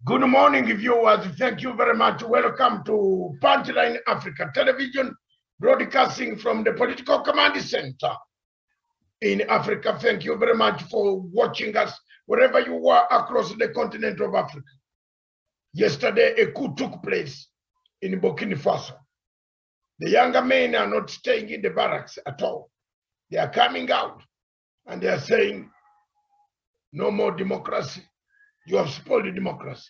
Good morning, viewers. Thank you very much. Welcome to Punchline Africa Television, broadcasting from the Political Command Center in Africa. Thank you very much for watching us wherever you are across the continent of Africa. Yesterday, a coup took place in Burkina Faso. The younger men are not staying in the barracks at all. They are coming out and they are saying, no more democracy. You have spoiled democracy.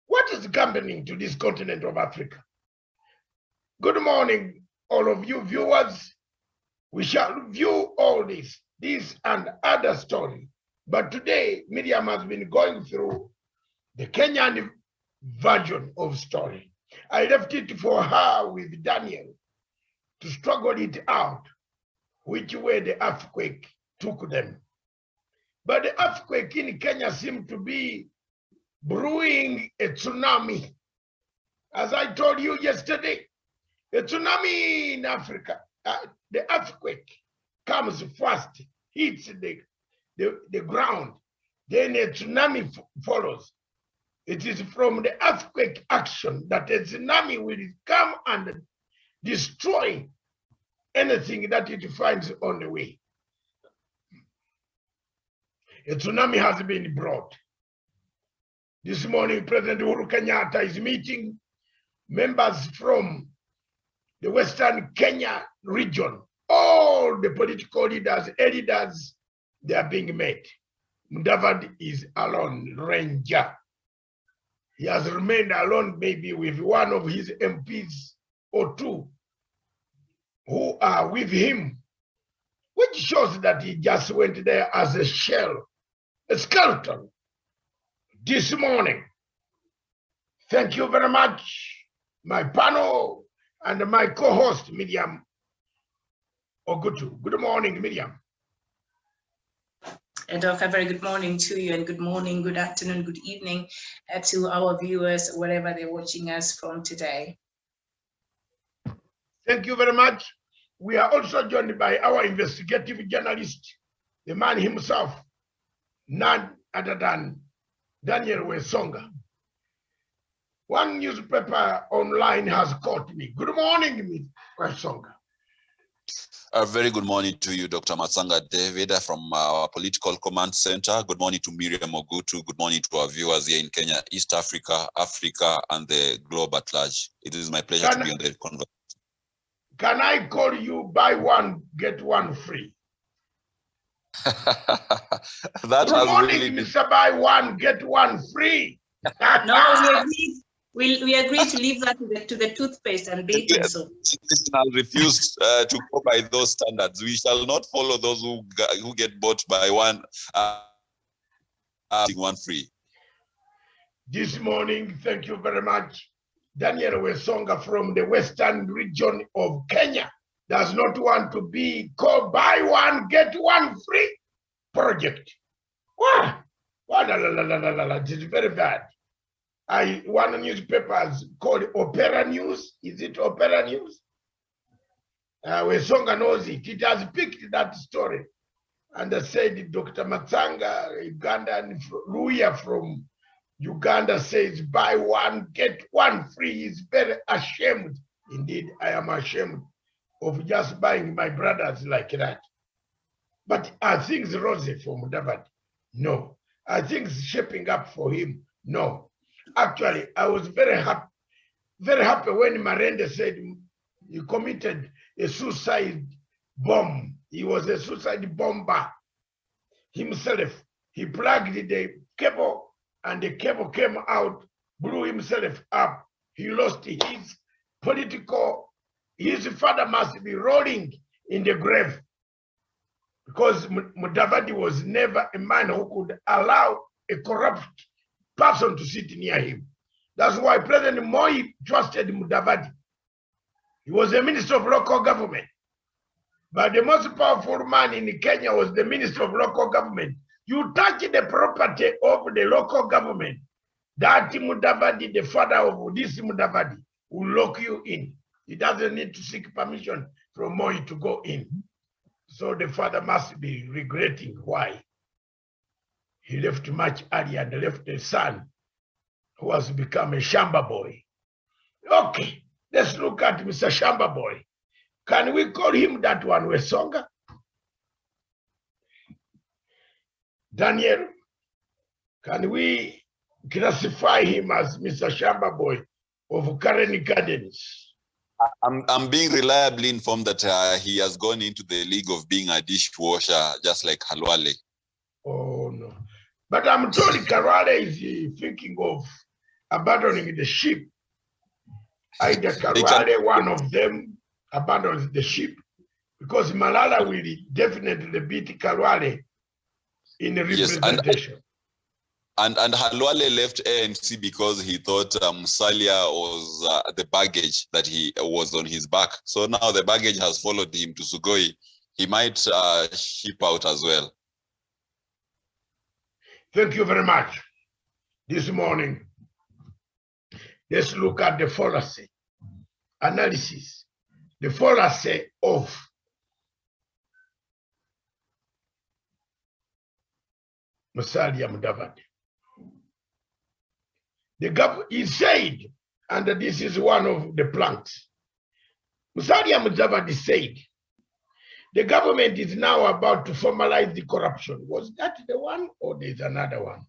What is happening to this continent of Africa? Good morning, all of you viewers. We shall view all this and other story. But today, Miriam has been going through the Kenyan version of story. I left it for her with Daniel to struggle it out, which way the earthquake took them. But the earthquake in Kenya seemed to be brewing a tsunami. As I told you yesterday, a tsunami in Africa, the earthquake comes first, hits the ground, then a tsunami follows. It is from the earthquake action that a tsunami will come and destroy anything that it finds on the way. A tsunami has been brought. This morning, President Uhuru Kenyatta is meeting members from the Western Kenya region. All the political leaders, elders, they are being met. Mudavadi is alone, ranger. He has remained alone, maybe with one of his MPs or two who are with him, which shows that he just went there as a shell, a skeleton. This morning. Thank you very much, my panel and my co-host, Miriam Ogutu. Good morning, Miriam. And a very good morning to you, and good morning, good afternoon, good evening to our viewers, wherever they're watching us from today. Thank you very much. We are also joined by our investigative journalist, the man himself, none other than Daniel Wesonga. One newspaper online has caught me. Good morning, Wesonga. A very good morning to you, Dr. Matsanga David, from our Political Command Center. Good morning to Miriam Ogutu. Good morning to our viewers here in Kenya, East Africa, Africa, and the globe at large. It is my pleasure to be on the conversation. Can I call you buy one, get one free? Good morning, really Mr. Buy one, get one free. No, we agreed to leave that to the toothpaste and baking soap. I'll refuse to go by those standards. We shall not follow those who get bought by one free. This morning, thank you very much. Daniel Wesonga from the Western region of Kenya does not want to be called buy one, get one free project. Wow. It is very bad. One newspaper is called Opera News. Is it Opera News? Wesonga knows it. It has picked that story and said Dr. Matsanga, Ugandan, Luya from Uganda says buy one, get one free. He's very ashamed. Indeed, I am ashamed of just buying my brothers like that. But are things rosy for Mudavadi? No. Are things shaping up for him? No. Actually, I was very happy when Marende said he committed a suicide bomb. He was a suicide bomber himself. He plugged the cable and the cable came out, blew himself up. He lost his his father must be rolling in the grave because Mudavadi was never a man who could allow a corrupt person to sit near him. That's why President Moi trusted Mudavadi. He was a minister of local government. But the most powerful man in Kenya was the minister of local government. You touch the property of the local government, that Mudavadi, the father of this Mudavadi, will lock you in. He doesn't need to seek permission from Moi to go in. So the father must be regretting why he left much earlier and left the son who has become a Shamba boy. Okay, let's look at Mr. Shamba boy. Can we call him that one, Wesonga? Daniel, can we classify him as Mr. Shamba boy of Karen Gardens? I'm being reliably informed that he has gone into the league of being a dishwasher, just like Halwale. Oh, no. But I'm told Karwale is thinking of abandoning the ship. Either Karwale, one of them, abandons the ship, because Malala will definitely beat Karwale in representation. Yes, and Halwale left ANC because he thought Musalia was the baggage that he was on his back. So now the baggage has followed him to Sugoi. He might ship out as well. Thank you very much. This morning, let's look at the fallacy analysis. The fallacy of Musalia Mudavadi. He said, and this is one of the planks, Musalia Mudavadi said, the government is now about to formalize the corruption. Was that the one, or there's another one?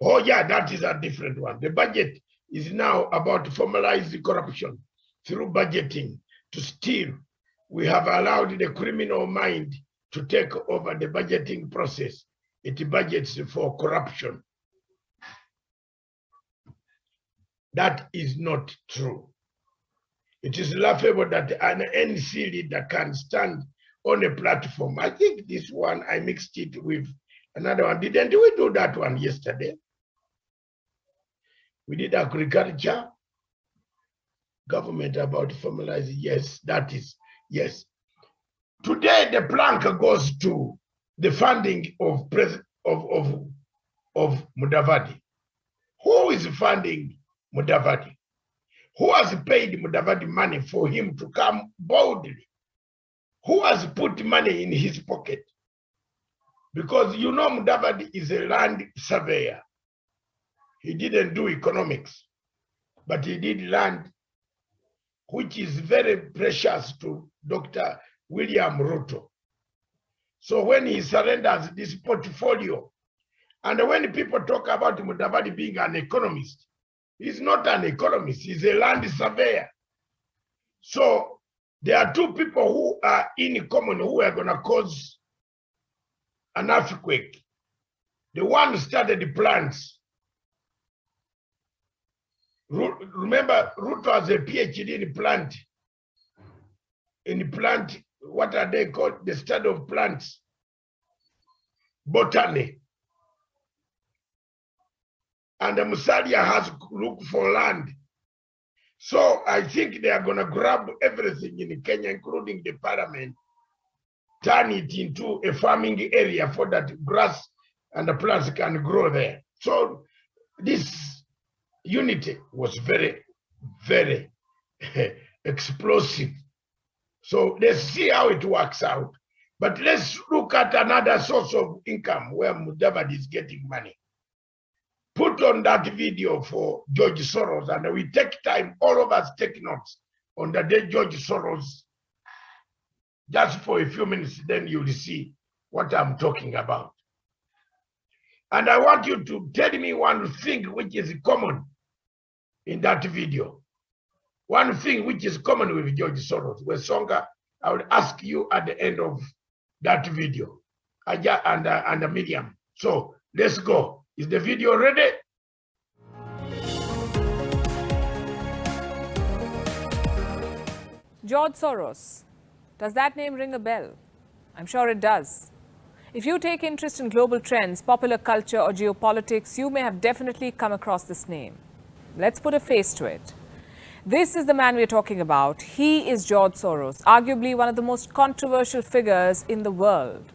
Oh yeah, that is a different one. The budget is now about to formalize the corruption through budgeting to steal. We have allowed the criminal mind to take over the budgeting process. It budgets for corruption. That is not true. It is laughable that an NC leader can stand on a platform. I think this one, I mixed it with another one. Didn't we do that one yesterday? We did agriculture, government about formalizing. Yes, that is, yes. Today, the plank goes to the funding of Mudavadi. Who is funding Mudavadi? Who has paid Mudavadi money for him to come boldly? Who has put money in his pocket? Because you know Mudavadi is a land surveyor. He didn't do economics, but he did land, which is very precious to Dr. William Ruto. So when he surrenders this portfolio, and when people talk about Mudavadi being an economist, he's not an economist, he's a land surveyor. So there are two people who are in common who are going to cause an earthquake. The one who started the plants. Remember, Ruto has a PhD in plant. In plant, what are they called? The study of plants. Botany. And the Musalia has looked for land. So I think they are going to grab everything in Kenya, including the parliament, turn it into a farming area for that grass and the plants can grow there. So this unity was very, very explosive. So let's see how it works out. But let's look at another source of income where Mudavadi is getting money. Put on that video for George Soros, and we take time, all of us take notes on the day George Soros, just for a few minutes, then you'll see what I'm talking about. And I want you to tell me one thing which is common in that video. One thing which is common with George Soros. Wesonga, I will ask you at the end of that video, Aja and Miriam. So let's go. Is the video ready? George Soros. Does that name ring a bell? I'm sure it does. If you take interest in global trends, popular culture, or geopolitics, you may have definitely come across this name. Let's put a face to it. This is the man we're talking about. He is George Soros, arguably one of the most controversial figures in the world.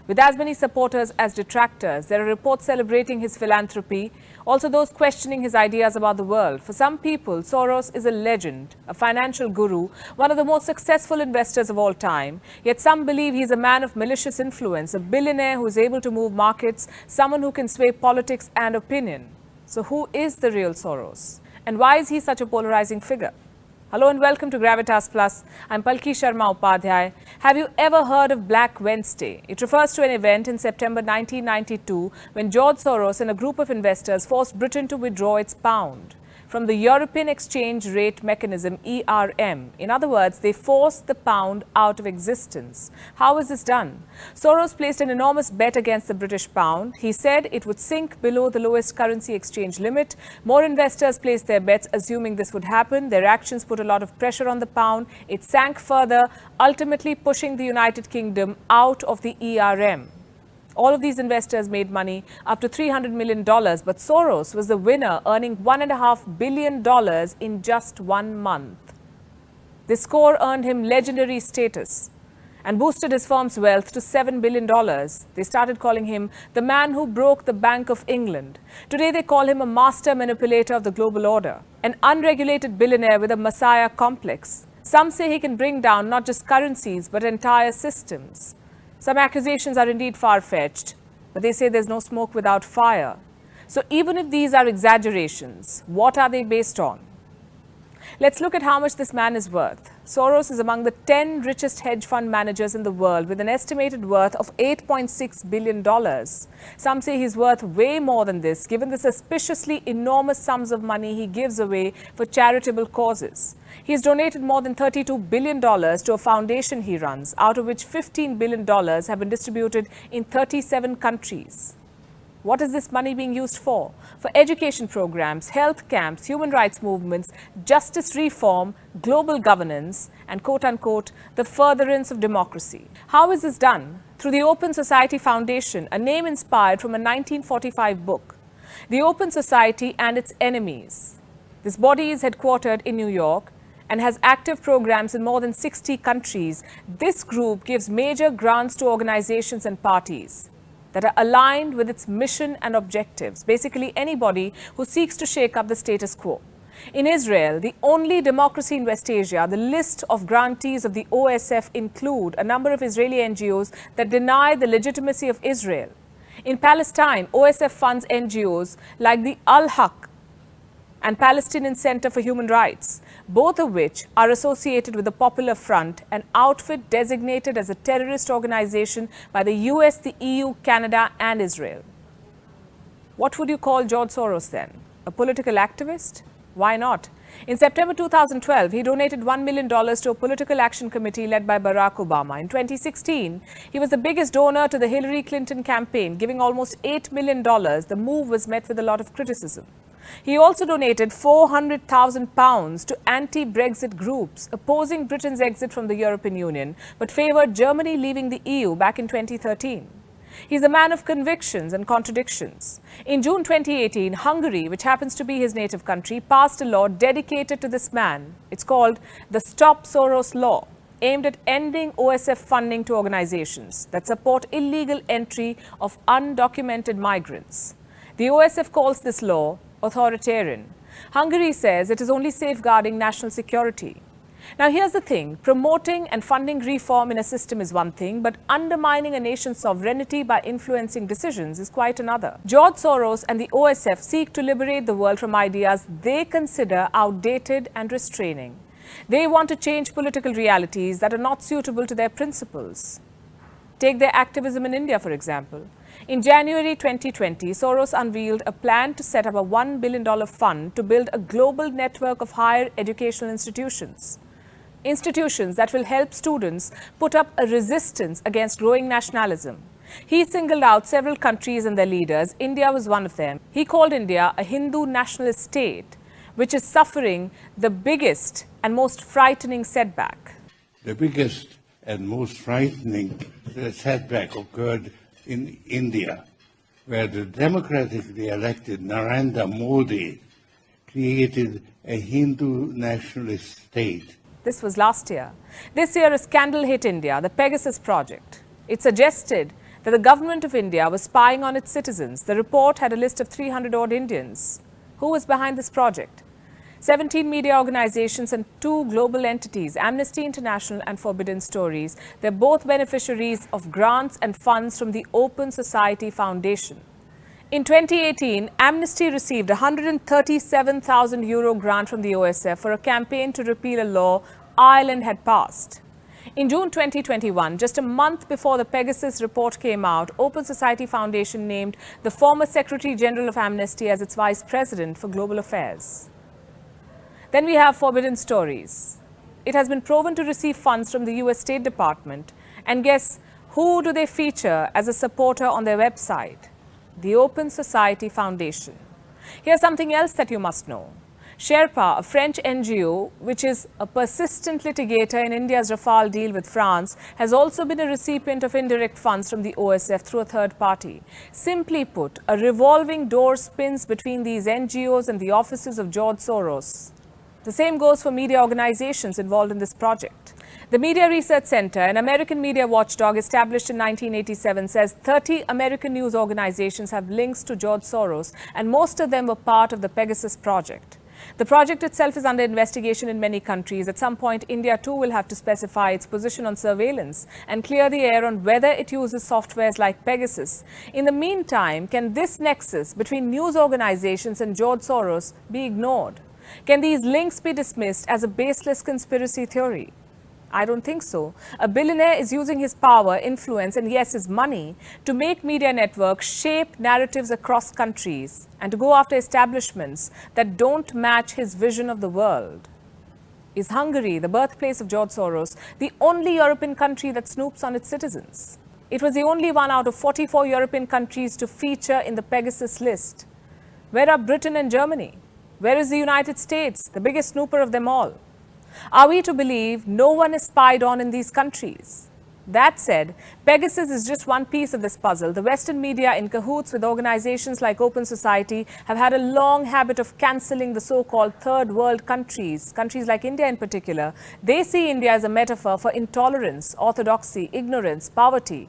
With as many supporters as detractors, there are reports celebrating his philanthropy, also those questioning his ideas about the world. For some people, Soros is a legend, a financial guru, one of the most successful investors of all time. Yet some believe he's a man of malicious influence, a billionaire who is able to move markets, someone who can sway politics and opinion. So who is the real Soros? And why is he such a polarizing figure? Hello and welcome to Gravitas Plus. I'm Palki Sharma Upadhyay. Have you ever heard of Black Wednesday? It refers to an event in September 1992 when George Soros and a group of investors forced Britain to withdraw its pound from the European Exchange Rate Mechanism, ERM. In other words, they forced the pound out of existence. How is this done? Soros placed an enormous bet against the British pound. He said it would sink below the lowest currency exchange limit. More investors placed their bets assuming this would happen. Their actions put a lot of pressure on the pound. It sank further, ultimately pushing the United Kingdom out of the ERM. All of these investors made money, up to $300 million, but Soros was the winner, earning $1.5 billion in just 1 month. This score earned him legendary status and boosted his firm's wealth to $7 billion. They started calling him the man who broke the Bank of England. Today they call him a master manipulator of the global order, an unregulated billionaire with a messiah complex. Some say he can bring down not just currencies, but entire systems. Some accusations are indeed far-fetched, but they say there's no smoke without fire. So even if these are exaggerations, what are they based on? Let's look at how much this man is worth. Soros is among the 10 richest hedge fund managers in the world with an estimated worth of $8.6 billion. Some say he's worth way more than this, given the suspiciously enormous sums of money he gives away for charitable causes. He's donated more than $32 billion to a foundation he runs, out of which $15 billion have been distributed in 37 countries. What is this money being used for? For education programs, health camps, human rights movements, justice reform, global governance, and quote-unquote, the furtherance of democracy. How is this done? Through the Open Society Foundation, a name inspired from a 1945 book, The Open Society and Its Enemies. This body is headquartered in New York and has active programs in more than 60 countries. This group gives major grants to organizations and parties that are aligned with its mission and objectives, basically anybody who seeks to shake up the status quo. In Israel, the only democracy in West Asia, the list of grantees of the OSF include a number of Israeli NGOs that deny the legitimacy of Israel. In Palestine, OSF funds NGOs like the Al-Haq and Palestinian Center for Human Rights, both of which are associated with the Popular Front, an outfit designated as a terrorist organization by the US, the EU, Canada, and Israel. What would you call George Soros then? A political activist? Why not? In September 2012, he donated $1 million to a political action committee led by Barack Obama. In 2016, he was the biggest donor to the Hillary Clinton campaign, giving almost $8 million. The move was met with a lot of criticism. He also donated £400,000 to anti-Brexit groups opposing Britain's exit from the European Union, but favoured Germany leaving the EU back in 2013. He's a man of convictions and contradictions. In June 2018, Hungary, which happens to be his native country, passed a law dedicated to this man. It's called the Stop Soros Law, aimed at ending OSF funding to organizations that support illegal entry of undocumented migrants. The OSF calls this law authoritarian. Hungary says it is only safeguarding national security. Now here's the thing, promoting and funding reform in a system is one thing, but undermining a nation's sovereignty by influencing decisions is quite another. George Soros and the OSF seek to liberate the world from ideas they consider outdated and restraining. They want to change political realities that are not suitable to their principles. Take their activism in India, for example. In January 2020, Soros unveiled a plan to set up a $1 billion fund to build a global network of higher educational institutions. Institutions that will help students put up a resistance against growing nationalism. He singled out several countries and their leaders. India was one of them. He called India a Hindu nationalist state, which is suffering the biggest and most frightening setback. The biggest and most frightening setback occurred in India, where the democratically elected Narendra Modi created a Hindu nationalist state. This was last year. This year, a scandal hit India, the Pegasus project. It suggested that the government of India was spying on its citizens. The report had a list of 300-odd Indians. Who was behind this project? 17 media organizations and 2 global entities, Amnesty International and Forbidden Stories. They're both beneficiaries of grants and funds from the Open Society Foundation. In 2018, Amnesty received a €137,000 grant from the OSF for a campaign to repeal a law Ireland had passed. In June 2021, just a month before the Pegasus report came out, Open Society Foundation named the former Secretary General of Amnesty as its Vice President for Global Affairs. Then we have Forbidden Stories. It has been proven to receive funds from the US State Department. And guess who do they feature as a supporter on their website? The Open Society Foundation. Here's something else that you must know. Sherpa, a French NGO, which is a persistent litigator in India's Rafale deal with France, has also been a recipient of indirect funds from the OSF through a third party. Simply put, a revolving door spins between these NGOs and the offices of George Soros. The same goes for media organizations involved in this project. The Media Research Center, an American media watchdog established in 1987, says 30 American news organizations have links to George Soros, and most of them were part of the Pegasus project. The project itself is under investigation in many countries. At some point, India too will have to specify its position on surveillance and clear the air on whether it uses softwares like Pegasus. In the meantime, can this nexus between news organizations and George Soros be ignored? Can these links be dismissed as a baseless conspiracy theory? I don't think so. A billionaire is using his power, influence, and yes, his money to make media networks shape narratives across countries and to go after establishments that don't match his vision of the world. Is Hungary, the birthplace of George Soros, the only European country that snoops on its citizens? It was the only one out of 44 European countries to feature in the Pegasus list. Where are Britain and Germany? Where is the United States, the biggest snooper of them all? Are we to believe no one is spied on in these countries? That said, Pegasus is just one piece of this puzzle. The Western media, in cahoots with organizations like Open Society, have had a long habit of cancelling the so-called third world countries, countries like India in particular. They see India as a metaphor for intolerance, orthodoxy, ignorance, poverty.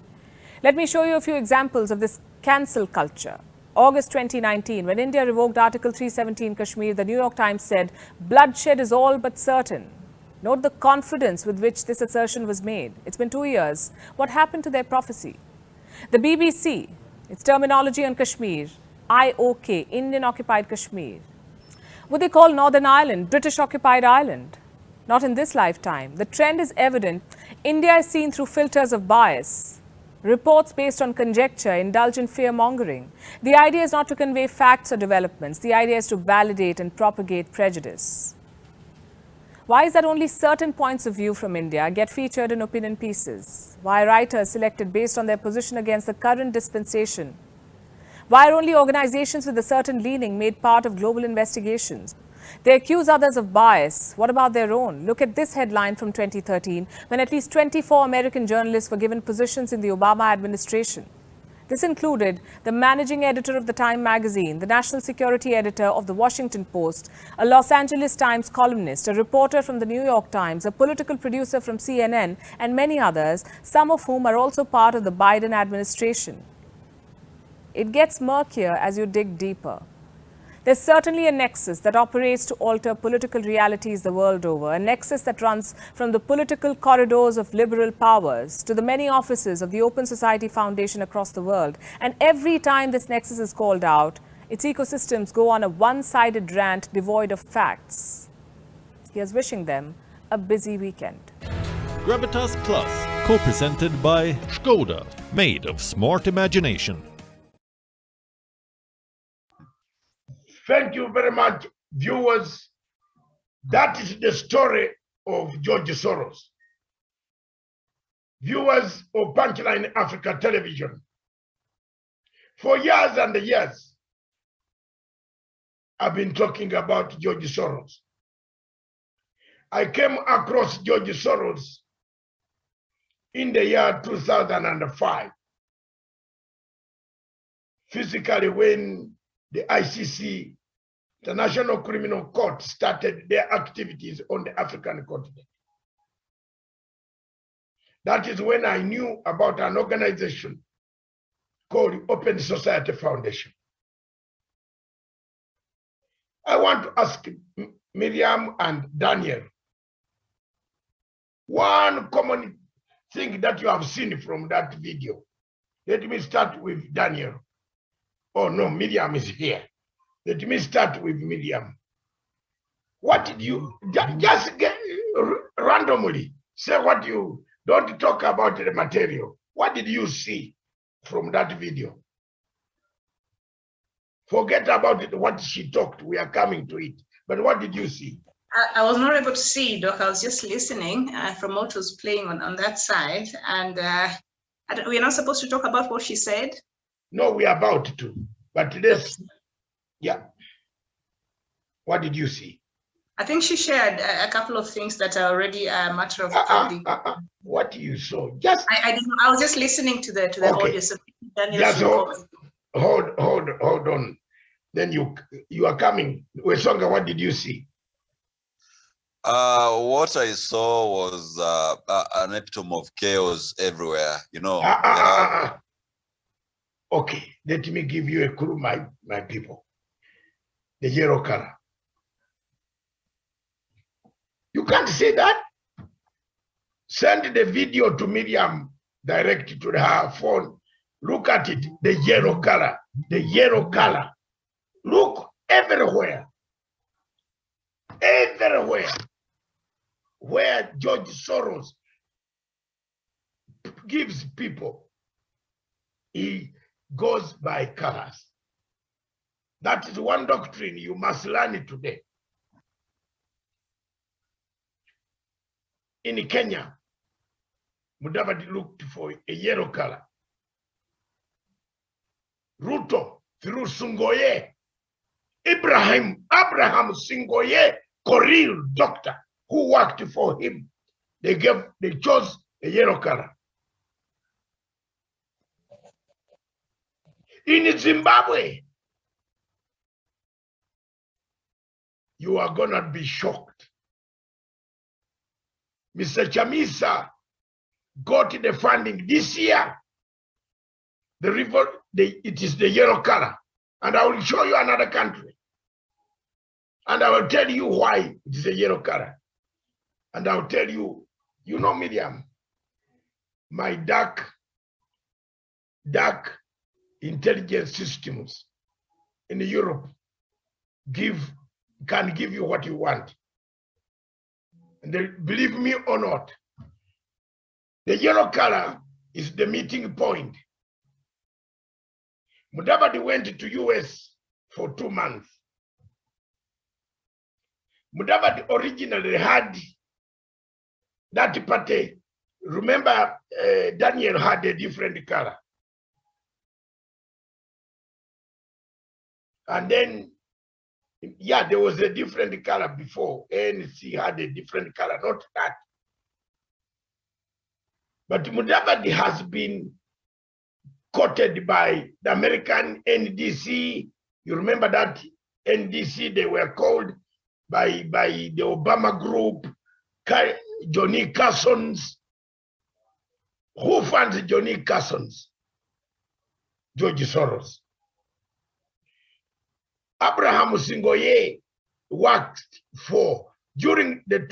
Let me show you a few examples of this cancel culture. August 2019, when India revoked Article 370 in Kashmir, the New York Times said, "Bloodshed is all but certain." Note the confidence with which this assertion was made. It's been 2 years. What happened to their prophecy? The BBC, its terminology on Kashmir, IOK, Indian Occupied Kashmir. Would they call Northern Ireland British Occupied Ireland? Not in this lifetime. The trend is evident. India is seen through filters of bias. Reports based on conjecture indulge in fear-mongering. The idea is not to convey facts or developments. The idea is to validate and propagate prejudice. Why is that only certain points of view from India get featured in opinion pieces? Why are writers selected based on their position against the current dispensation? Why are only organizations with a certain leaning made part of global investigations? They accuse others of bias. What about their own? Look at this headline from 2013, when at least 24 American journalists were given positions in the Obama administration. This included the managing editor of the Time magazine, the national security editor of the Washington Post, a Los Angeles Times columnist, a reporter from the New York Times, a political producer from CNN, and many others, some of whom are also part of the Biden administration. It gets murkier as you dig deeper. There's certainly a nexus that operates to alter political realities the world over, a nexus that runs from the political corridors of liberal powers to the many offices of the Open Society Foundation across the world. And every time this nexus is called out, its ecosystems go on a one-sided rant devoid of facts. Here's wishing them a busy weekend. Gravitas Plus, co-presented by Skoda, made of smart imagination. Thank you very much, viewers. That is the story of George Soros. Viewers of Punchline Africa Television, for years and years, I've been talking about George Soros. I came across George Soros in the year 2005, physically when the ICC, the National Criminal Court, started their activities on the African continent. That is when I knew about an organization called Open Society Foundation. I want to ask Miriam and Daniel, one common thing that you have seen from that video. Let me start with Daniel. Oh no, Miriam is here. Let me start with Miriam. What did you, just get randomly, say what you, don't talk about the material. What did you see from that video? Forget about it, what she talked, we are coming to it. But what did you see? I was not able to see, Doc. I was just listening from what was playing on that side. And we're not supposed to talk about what she said? No, we are about to. But this, yeah. What did you see? I think she shared a couple of things that are already a matter of public. What you saw? Just I was just listening to the okay. Audio. So Daniel just hold on. Then you are coming. Wesonga, what did you see? What I saw was an epitome of chaos everywhere. You know. Okay, let me give you a clue, my people. The yellow color. You can't say that. Send the video to Miriam direct to her phone. Look at it, the yellow color, the yellow color. Look everywhere, everywhere. Where George Soros gives people, he goes by colors. That is one doctrine you must learn today. In Kenya, Mudavadi looked for a yellow color. Ruto through Sungoye, Abraham Sungoye, Korean doctor who worked for him, they chose a yellow color. In Zimbabwe, you are gonna be shocked. Mr. Chamisa got the funding this year. It is the yellow color. And I will show you another country. And I will tell you why it is a yellow color. And I'll tell you, you know, Miriam, my dark intelligence systems in Europe can give you what you want. And they, believe me or not, the yellow color is the meeting point. Mudavadi went to US for 2 months. Mudavadi originally had that party. Remember, Daniel had a different color. And then, yeah, there was a different color before. ANC had a different color, not that. But Mudavadi has been quoted by the American NDC. You remember that NDC, they were called by the Obama group, Johnny Carson's. Who funds Johnny Carson's? George Soros. Abraham Singoye worked for, during the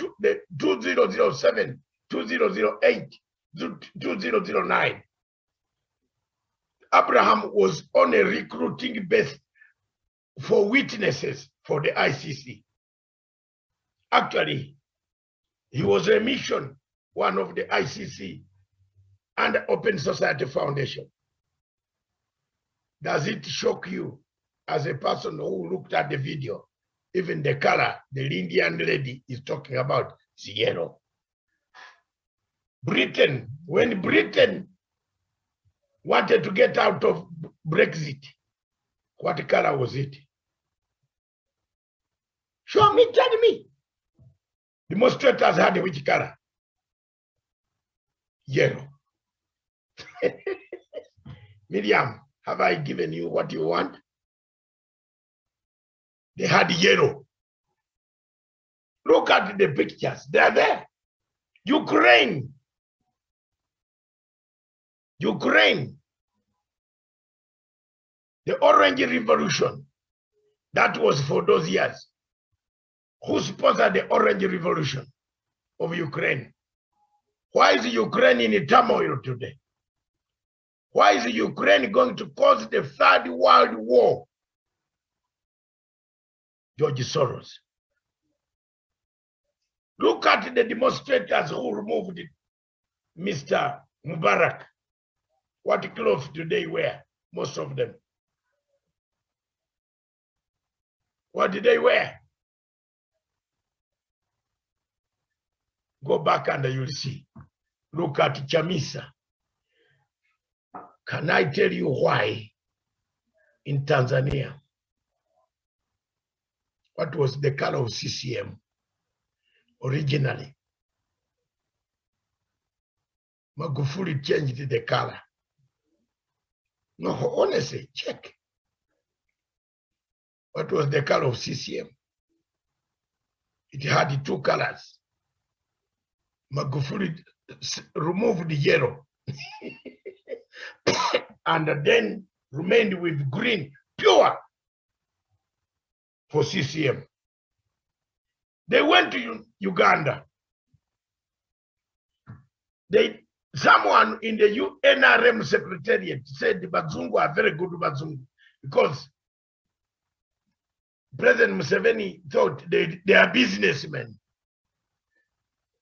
2007, 2008, 2009. Abraham was on a recruiting base for witnesses for the ICC. Actually, he was a mission, one of the ICC and Open Society Foundation. Does it shock you as a person who looked at the video? Even the color the Indian lady is talking about is yellow. Britain, when Britain wanted to get out of Brexit, what color was it? Show me, tell me. Demonstrators had which color? Yellow. Miriam, have I given you what you want? They had yellow. Look at the pictures, they're there. Ukraine. The Orange Revolution, that was for those years. Who sponsored the Orange Revolution of Ukraine? Why is Ukraine in turmoil today? Why is Ukraine going to cause the Third World War? George Soros. Look at the demonstrators who removed Mr. Mubarak. What clothes do they wear? Most of them. What did they wear? Go back and you'll see. Look at Chamisa. Can I tell you why in Tanzania? What was the color of CCM originally? Magufuli changed the color. No, honestly, check. What was the color of CCM? It had two colors. Magufuli removed the yellow and then remained with green, pure, for CCM. They went to Uganda. Someone in the NRM secretariat said the Bazungu are very good Bazungu because President Museveni thought they are businessmen.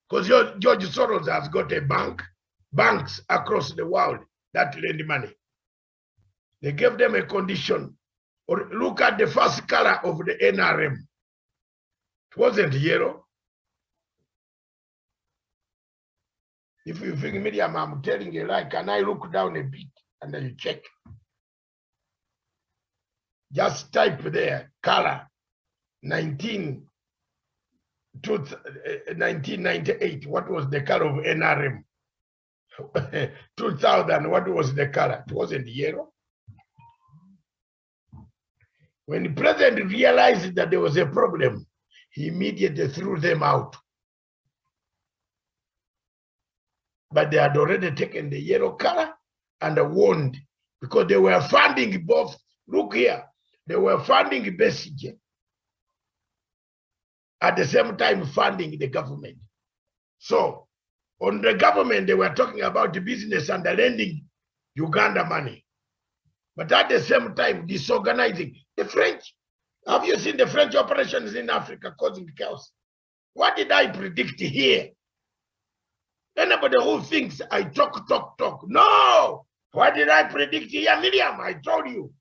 Because George Soros has got a banks across the world that lend money. They gave them a condition. Or look at the first color of the NRM. It wasn't yellow. If you think, Miriam, I'm telling a lie, can I look down a bit and then you check? Just type there, color, 1998, what was the color of NRM? 2000, what was the color? It wasn't yellow. When the president realized that there was a problem, he immediately threw them out. But they had already taken the yellow color and warned because they were funding both. Look here, they were funding Besigye at the same time funding the government. So on the government, they were talking about the business and the lending Uganda money. But at the same time, disorganizing the French. Have you seen the French operations in Africa causing chaos? What did I predict here? Anybody who thinks I talk. No! What did I predict here, Miriam? I told you.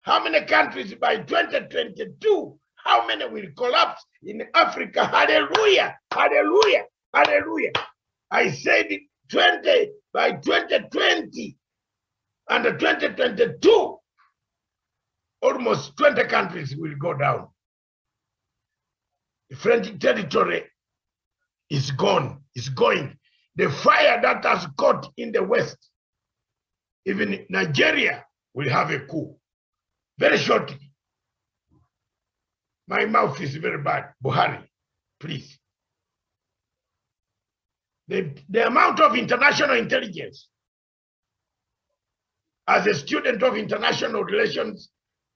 How many countries by 2022? How many will collapse in Africa? Hallelujah! Hallelujah! Hallelujah! I said by 2020 and 2022, almost 20 countries will go down. The French territory is gone, is going. The fire that has caught in the West, even Nigeria will have a coup. Very shortly. My mouth is very bad. Buhari, please. The amount of international intelligence, as a student of international relations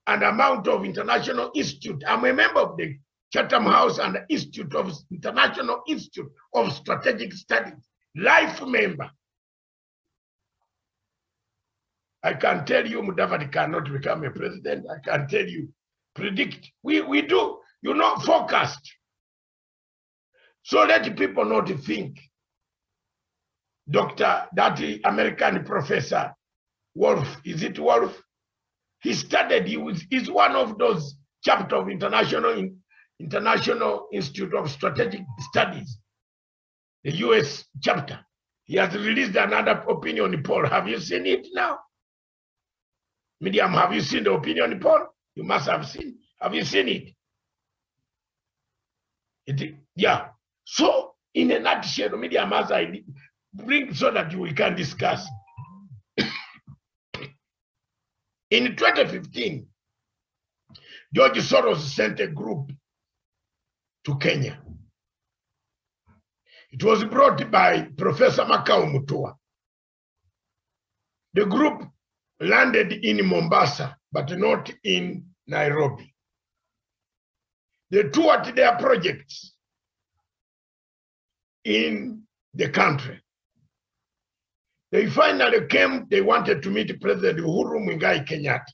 and amount of international institute, I'm a member of the Chatham House and the International Institute of Strategic Studies, life member. I can tell you Mudavadi cannot become a president. I can tell you, predict. We do, forecast. So let people not think. That American professor, Wolf, is it Wolf? He studied, he's one of those chapter of International Institute of Strategic Studies, the US chapter. He has released another opinion poll. Have you seen it now? Miriam, have you seen the opinion poll? You must have seen. Have you seen it? Yeah. So, in a nutshell, Miriam, as I bring so that we can discuss. In 2015, George Soros sent a group to Kenya. It was brought by Professor Makau Mutua. The group landed in Mombasa but not in Nairobi. They toured their projects in the country. They finally came, they wanted to meet President Uhuru Muigai Kenyatta.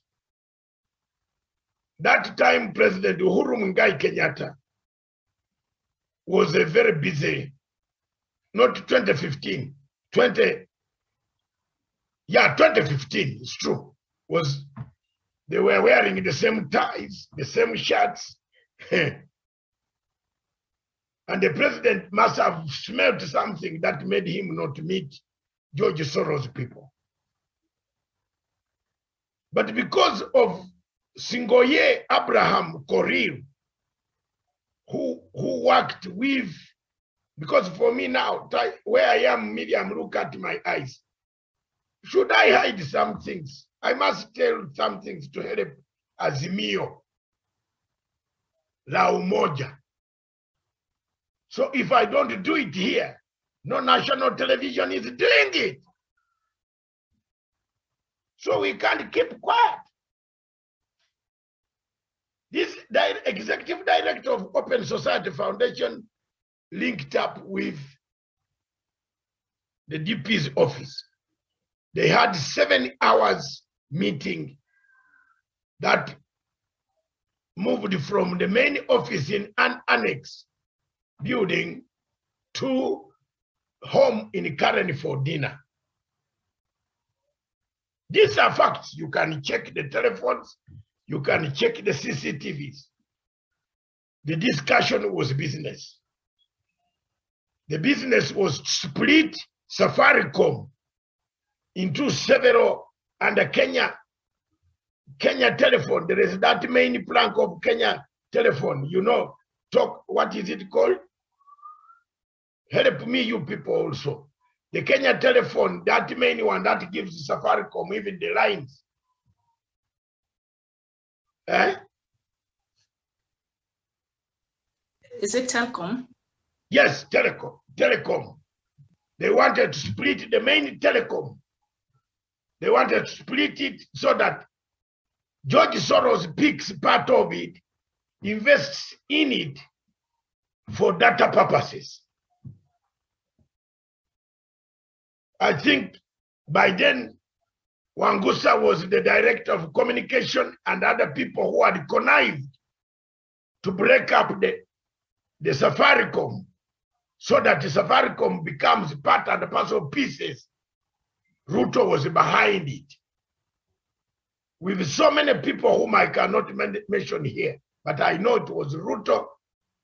That time, President Uhuru Muigai Kenyatta was a very busy, not 2015, 2015, it's true, they were wearing the same ties, the same shirts, and the president must have smelled something that made him not meet George Soros people. But because of Singoye Abraham Korir, who worked with, because for me now, where I am, Miriam, look at my eyes. Should I hide some things? I must tell some things to help Azimio, La Umoja. So if I don't do it here, no national television is doing it. So we can't keep quiet. This executive director of Open Society Foundation linked up with the DP's office. They had 7 hours meeting that moved from the main office in an annex building to home in Karen for dinner. These are facts. You can check the telephones, you can check the CCTVs. The discussion was business. The business was split Safaricom into several, under Kenya Telephone. There is that main plank of Kenya Telephone, you know, what is it called? Help me, you people also. The Kenya Telephone, that main one that gives Safaricom even the lines. Is it Telcom? Yes, Telecom. They wanted to split the main telecom. They wanted to split it so that George Soros picks part of it, invests in it for data purposes. I think by then, Wangusa was the director of communication and other people who had connived to break up the Safaricom so that the Safaricom becomes part and parcel pieces. Ruto was behind it. With so many people whom I cannot mention here, but I know it was Ruto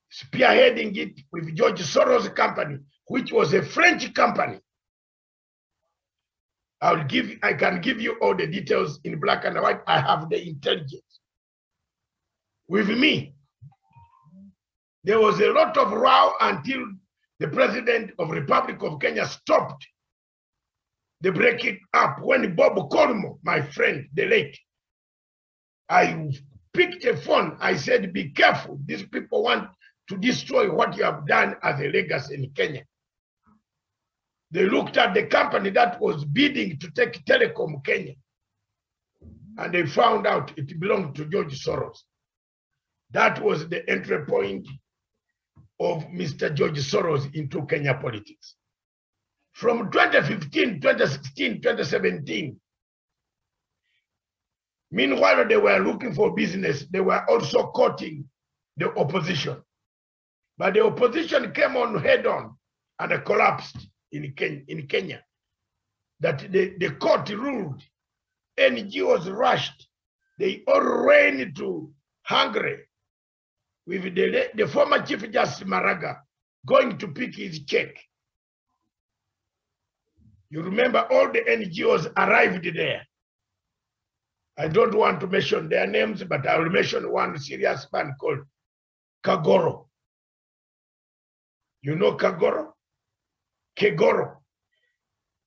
spearheading it with George Soros' company, which was a French company. I can give you all the details in black and white. I have the intelligence. With me, there was a lot of row until the president of Republic of Kenya stopped the breaking up. When Bob Colmo, my friend, the late, I picked a phone. I said, be careful. These people want to destroy what you have done as a legacy in Kenya. They looked at the company that was bidding to take Telecom Kenya, and they found out it belonged to George Soros. That was the entry point of Mr. George Soros into Kenya politics. From 2015, 2016, 2017, meanwhile they were looking for business, they were also courting the opposition. But the opposition came on head on and collapsed in Kenya. That the court ruled, NGOs rushed, they all ran to Hungary with the former Chief Justice Maraga going to pick his check. You remember all the NGOs arrived there. I don't want to mention their names, but I will mention one serious man called Kagoro. You know Kagoro? Kegoro.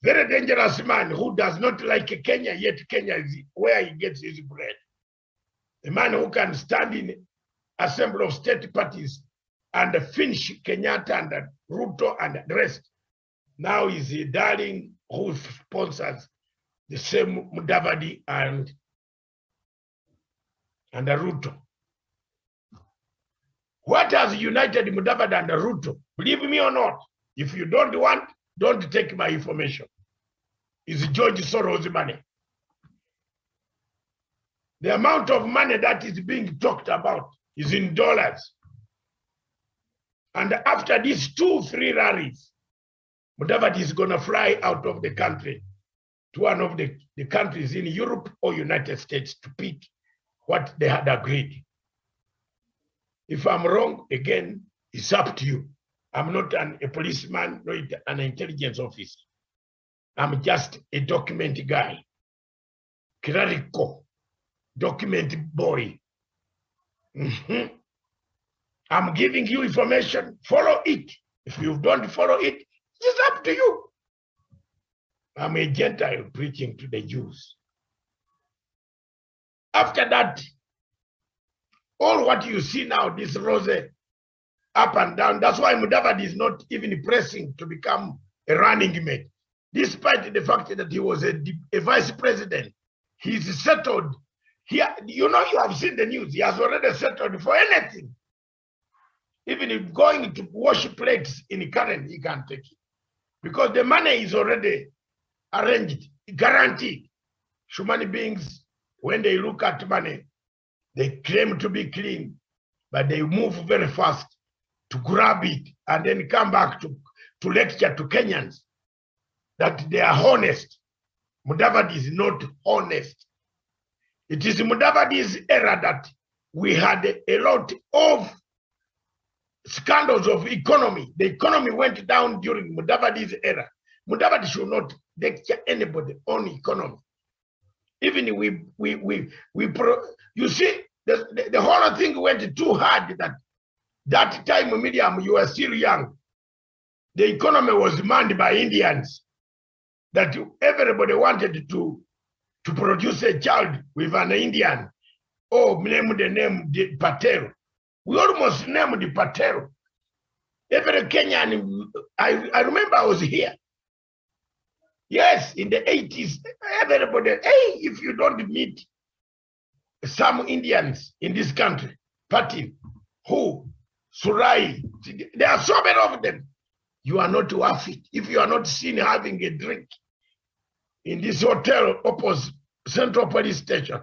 Very dangerous man who does not like Kenya, yet Kenya is where he gets his bread. A man who can stand in Assembly of State Parties and finish Kenyatta and Ruto and the rest. Now is a darling who sponsors the same Mudavadi and under Ruto. What has united Mudavadi and Ruto? Believe me or not, if you don't want, don't take my information. It's George Soros' money. The amount of money that is being talked about is in dollars. And after these 2-3 rallies, Mudavadi is going to fly out of the country to one of the countries in Europe or United States to pick what they had agreed. If I'm wrong, again, it's up to you. I'm not a policeman, nor an intelligence officer. I'm just a document guy, clerical, document boy. I'm giving you information, follow it. If you don't follow it, it's up to you. I'm a Gentile preaching to the Jews. After that, all what you see now, this rose up and down, that's why Mudavadi is not even pressing to become a running mate. Despite the fact that he was a vice president, he's settled. You have seen the news, he has already settled for anything. Even if going to wash plates in Karen, he can't take it. Because the money is already arranged, guaranteed. Human beings, when they look at money, they claim to be clean, but they move very fast to grab it and then come back to lecture to Kenyans that they are honest. Mudavadi is not honest. It is Mudavadi's era that we had a lot of scandals of economy. The economy went down during Mudavadi's era. Mudavadi should not lecture anybody on economy. Even you see, the whole thing went too hard that time, Miriam, you were still young. The economy was manned by Indians, that everybody wanted to produce a child with an Indian. Oh, name the name Patel. We almost named the Patel. Every Kenyan, I remember I was here. Yes, in the 80s, everybody, hey, if you don't meet some Indians in this country, Patil, who, Surai, there are so many of them, you are not worth it. If you are not seen having a drink in this hotel opposite Central Police Station,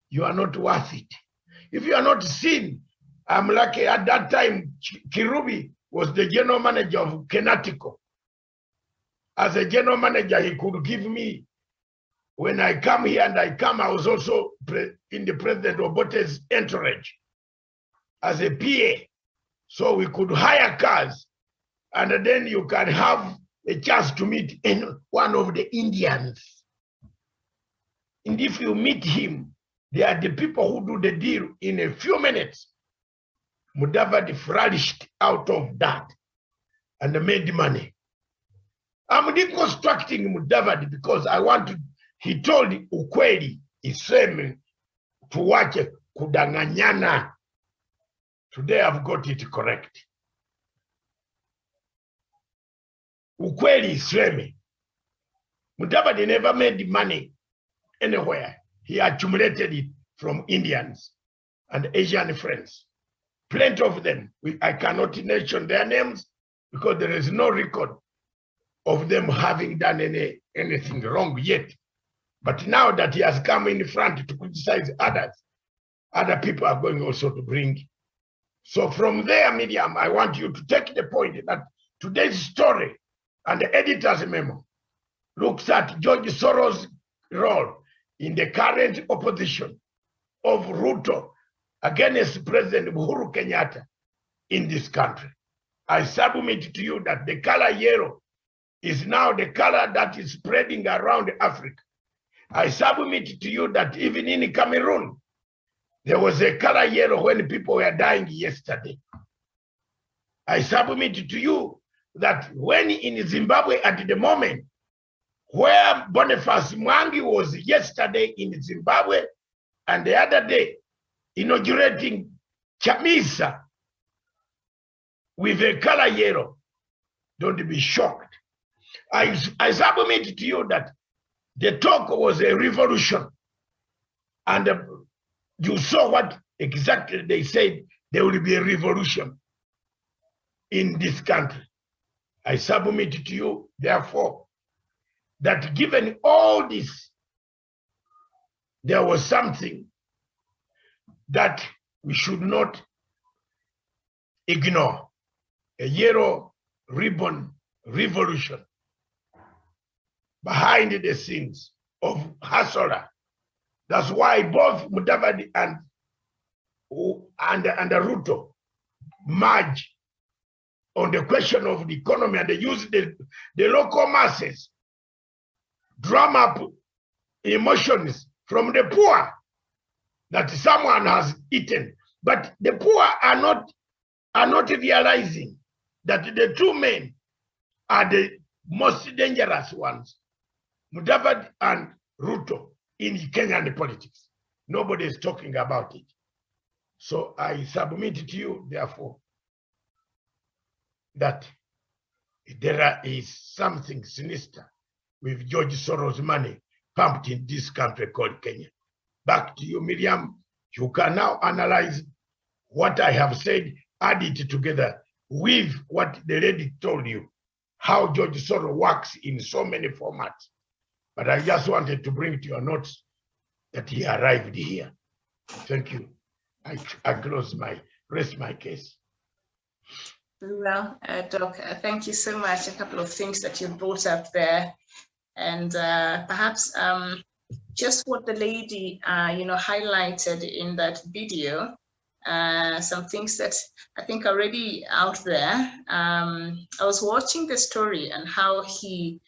you are not worth it. If you are not seen, I'm lucky at that time, Kirubi was the general manager of Kenatico. As a general manager, he could give me, when I come here and I was also in the President Obote's entourage as a PA. So we could hire cars and then you can have a chance to meet one of the Indians. And if you meet him, they are the people who do the deal in a few minutes. Mudavadi flourished out of that and made money. I'm deconstructing Mudavadi because he told ukweli iseme tuwache kudanganyana. Today I've got it correct. Ukweli iseme. Mudavadi never made money anywhere. He accumulated it from Indians and Asian friends. Plenty of them. I cannot mention their names because there is no record of them having done anything wrong yet. But now that he has come in front to criticize others, other people are going also to bring. So from there, Miriam, I want you to take the point that today's story and the editor's memo looks at George Soros' role in the current opposition of Ruto against President Uhuru Kenyatta in this country. I submit to you that the color yellow is now the color that is spreading around Africa. I submit to you that even in Cameroon, there was a color yellow when people were dying yesterday. I submit to you that when in Zimbabwe at the moment, where Boniface Mwangi was yesterday in Zimbabwe and the other day inaugurating Chamisa with a color yellow, don't be shocked. I submit to you that the talk was a revolution and You saw what exactly they said. There will be a revolution in this country. I submit to you, therefore, that given all this, there was something that we should not ignore. A yellow ribbon revolution behind the scenes of Hasora. That's why both Mudavadi and Ruto merge on the question of the economy, and they use the local masses, drum up emotions from the poor that someone has eaten. But the poor are not realizing that the two men are the most dangerous ones, Mudavadi and Ruto, in Kenyan politics. Nobody is talking about it. So I submit to you, therefore, that there is something sinister with George Soros' money pumped in this country called Kenya. Back to you, Miriam. You can now analyze what I have said, add it together with what the lady told you, how George Soros works in so many formats. But I just wanted to bring to your notes that he arrived here. Thank you. I rest my case. Well, Doc, thank you so much. A couple of things that you brought up there, and perhaps just what the lady, highlighted in that video. Some things that I think are already out there. I was watching the story and how he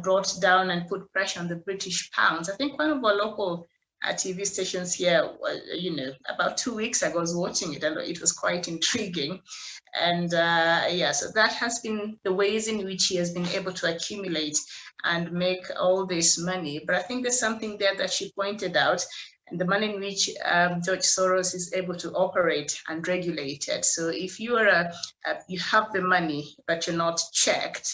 brought down and put pressure on the British pounds. I think one of our local TV stations here, about 2 weeks ago, I was watching it and it was quite intriguing. And so that has been the ways in which he has been able to accumulate and make all this money. But I think there's something there that she pointed out, and the manner in which George Soros is able to operate and regulate it. So if you are you have the money, but you're not checked,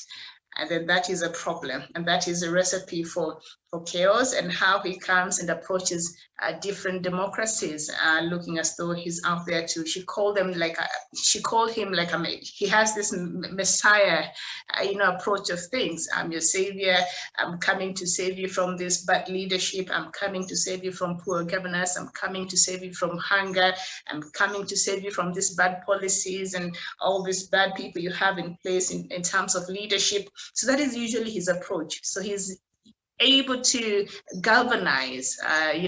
and then that is a problem, and that is a recipe for chaos. And how he comes and approaches different democracies, looking as though he's out there to. She called him like he has this messiah, approach of things. I'm your savior. I'm coming to save you from this bad leadership. I'm coming to save you from poor governance. I'm coming to save you from hunger. I'm coming to save you from these bad policies and all these bad people you have in place in terms of leadership. So that is usually his approach. So he's able to galvanize,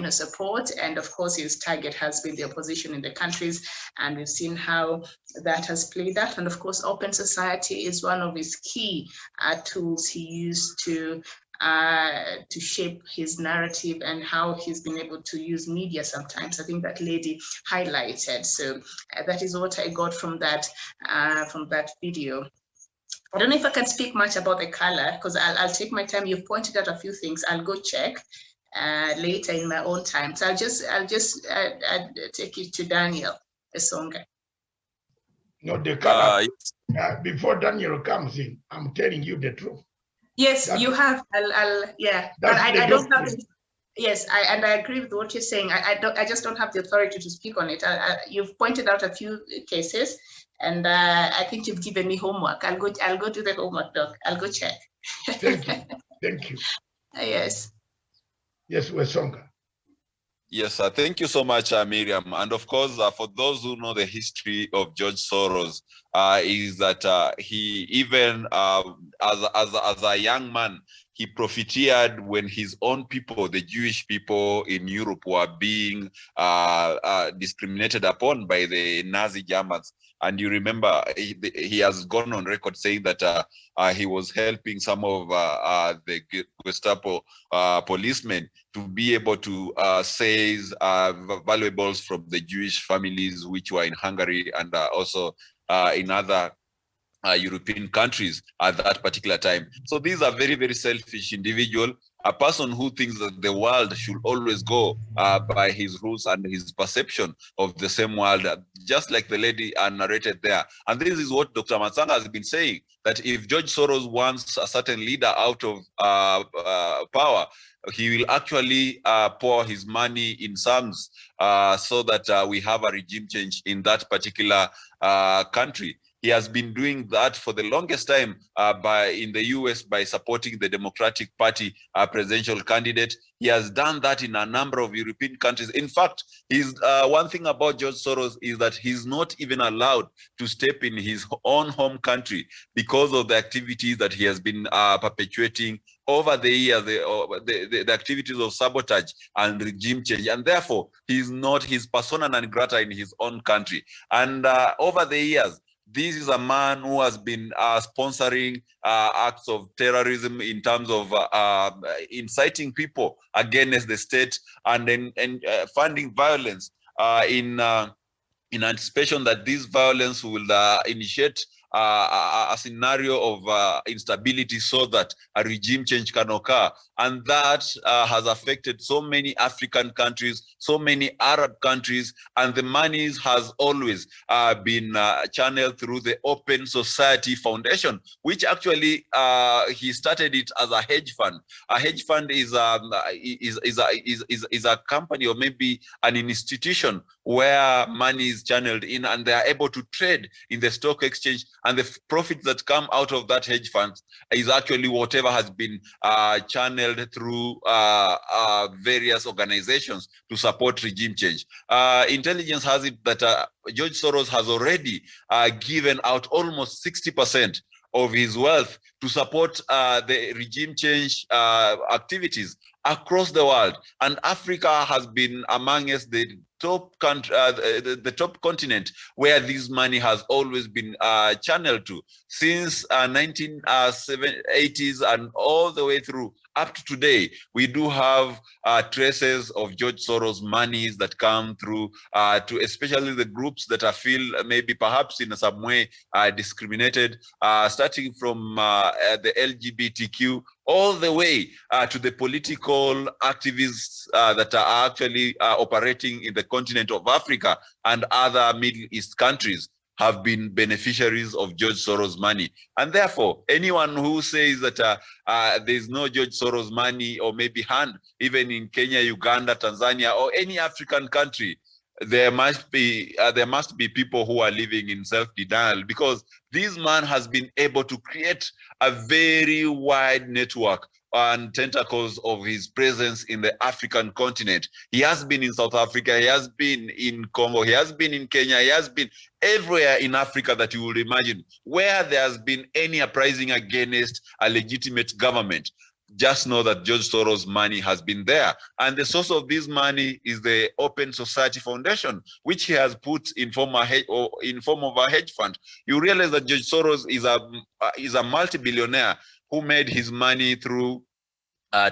support, and of course his target has been the opposition in the countries, and we've seen how that has played out. And of course, open society is one of his key tools he used to shape his narrative, and how he's been able to use media sometimes. I think that lady highlighted. So that is what I got from that video. I don't know if I can speak much about the color, because I'll take my time. You've pointed out a few things. I'll go check later in my own time. So I'll just take it to Daniel Esonga. No, the color. Before Daniel comes in, I'm telling you the truth. Yes, you have. But I don't have. Yes, I agree with what you're saying. I just don't have the authority to speak on it. You've pointed out a few cases. And I think you've given me homework. I'll go do the homework, Doc. I'll go check. Thank you. Thank you. Yes. Yes, Wesonga. Yes, thank you so much, Miriam. And of course, for those who know the history of George Soros, is that he even as a young man, he profiteered when his own people, the Jewish people in Europe, were being discriminated upon by the Nazi Germans. And you remember, he has gone on record saying that he was helping some of the Gestapo policemen to be able to seize valuables from the Jewish families which were in Hungary and also in other European countries at that particular time. So these are very, very selfish individuals. A person who thinks that the world should always go by his rules and his perception of the same world, just like the lady narrated there. And this is what Dr. Matsanga has been saying, that if George Soros wants a certain leader out of power, he will actually pour his money in sums so that we have a regime change in that particular country. He has been doing that for the longest time in the US by supporting the Democratic Party presidential candidate. He has done that in a number of European countries. In fact, one thing about George Soros is that he's not even allowed to step in his own home country because of the activities that he has been perpetuating over the years, the activities of sabotage and regime change. And therefore, he's not his persona non grata in his own country. And over the years, this is a man who has been sponsoring acts of terrorism in terms of inciting people against the state and funding violence in anticipation that this violence will initiate a scenario of instability so that a regime change can occur. And that has affected so many African countries, so many Arab countries, and the monies has always been channeled through the Open Society Foundation, which actually he started it as a hedge fund. A hedge fund is a company or maybe an institution where money is channeled in and they are able to trade in the stock exchange, and the profits that come out of that hedge fund is actually whatever has been channeled through various organizations to support regime change. Intelligence has it that George Soros has already given out almost 60% of his wealth to support the regime change activities across the world, and Africa has been amongst the top country, the top continent where this money has always been channeled to since 1980s and all the way through up to today. We do have traces of George Soros monies that come through to especially the groups that I feel maybe perhaps in some way discriminated, starting from the LGBTQ all the way to the political activists that are actually operating in the continent of Africa and other Middle East countries have been beneficiaries of George Soros money. And therefore, anyone who says that there's no George Soros money or maybe hand, even in Kenya, Uganda, Tanzania, or any African country, there must be people who are living in self-denial, because this man has been able to create a very wide network and tentacles of his presence in the African continent. He has been in South Africa, he has been in Congo, he has been in Kenya, he has been everywhere in Africa that you would imagine, where there has been any uprising against a legitimate government. Just know that George Soros' money has been there. And the source of this money is the Open Society Foundation, which he has put in form of a hedge fund. You realize that George Soros is a multi-billionaire who made his money through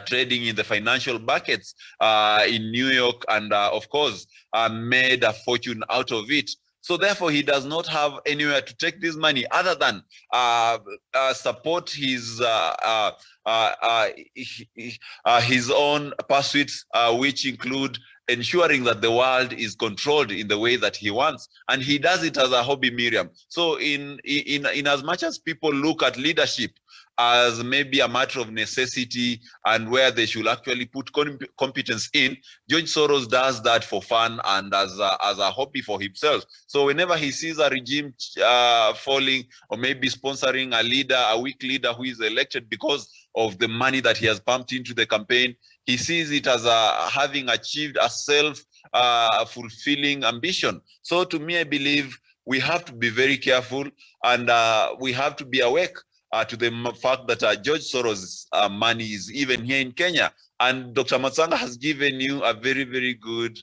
trading in the financial markets in New York, and of course, made a fortune out of it. So therefore, he does not have anywhere to take this money other than support his own pursuits, which include ensuring that the world is controlled in the way that he wants, and he does it as a hobby, Miriam. So in as much as people look at leadership as maybe a matter of necessity and where they should actually put competence in, George Soros does that for fun and as a hobby for himself. So whenever he sees a regime falling, or maybe sponsoring a leader, a weak leader who is elected because of the money that he has pumped into the campaign, he sees it as having achieved a self-fulfilling ambition. So to me, I believe we have to be very careful, and we have to be awake to the fact that George Soros' money is even here in Kenya. And Dr. Matsanga has given you a very, very good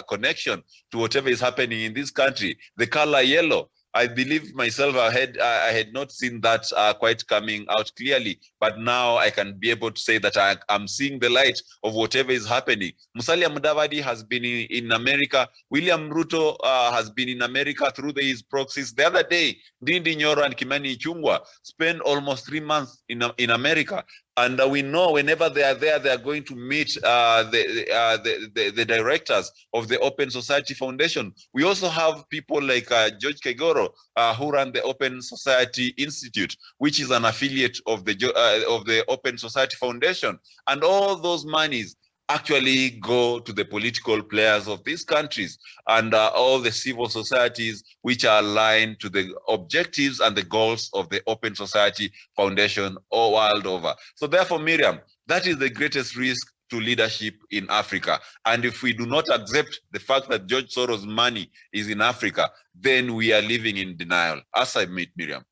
connection to whatever is happening in this country. The color yellow, I believe myself, I had not seen that quite coming out clearly, but now I can be able to say that I'm seeing the light of whatever is happening. Fallacy Of Mudavadi has been in America. William Ruto has been in America through his proxies. The other day, Ndindi Nyoro and Kimani Ichung'wah spent almost 3 months in America. And we know whenever they are there, they are going to meet the directors of the Open Society Foundation. We also have people like George Kegoro, who run the Open Society Institute, which is an affiliate of the Open Society Foundation. And all those monies actually go to the political players of these countries and all the civil societies which are aligned to the objectives and the goals of the Open Society Foundation all world over. So therefore, Miriam, that is the greatest risk to leadership in Africa. And if we do not accept the fact that George Soros' money is in Africa, then we are living in denial. As I meet Miriam.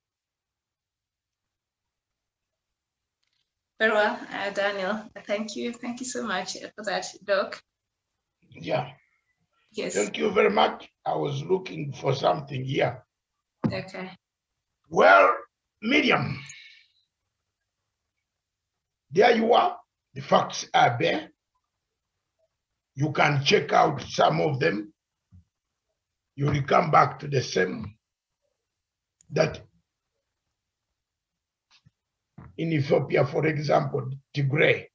Very well, Daniel. Thank you. Thank you so much for that, Doc. Yeah. Yes. Thank you very much. I was looking for something here. Okay. Well, Miriam, there you are. The facts are there. You can check out some of them. You will come back to the same, that in Ethiopia, for example, Tigray.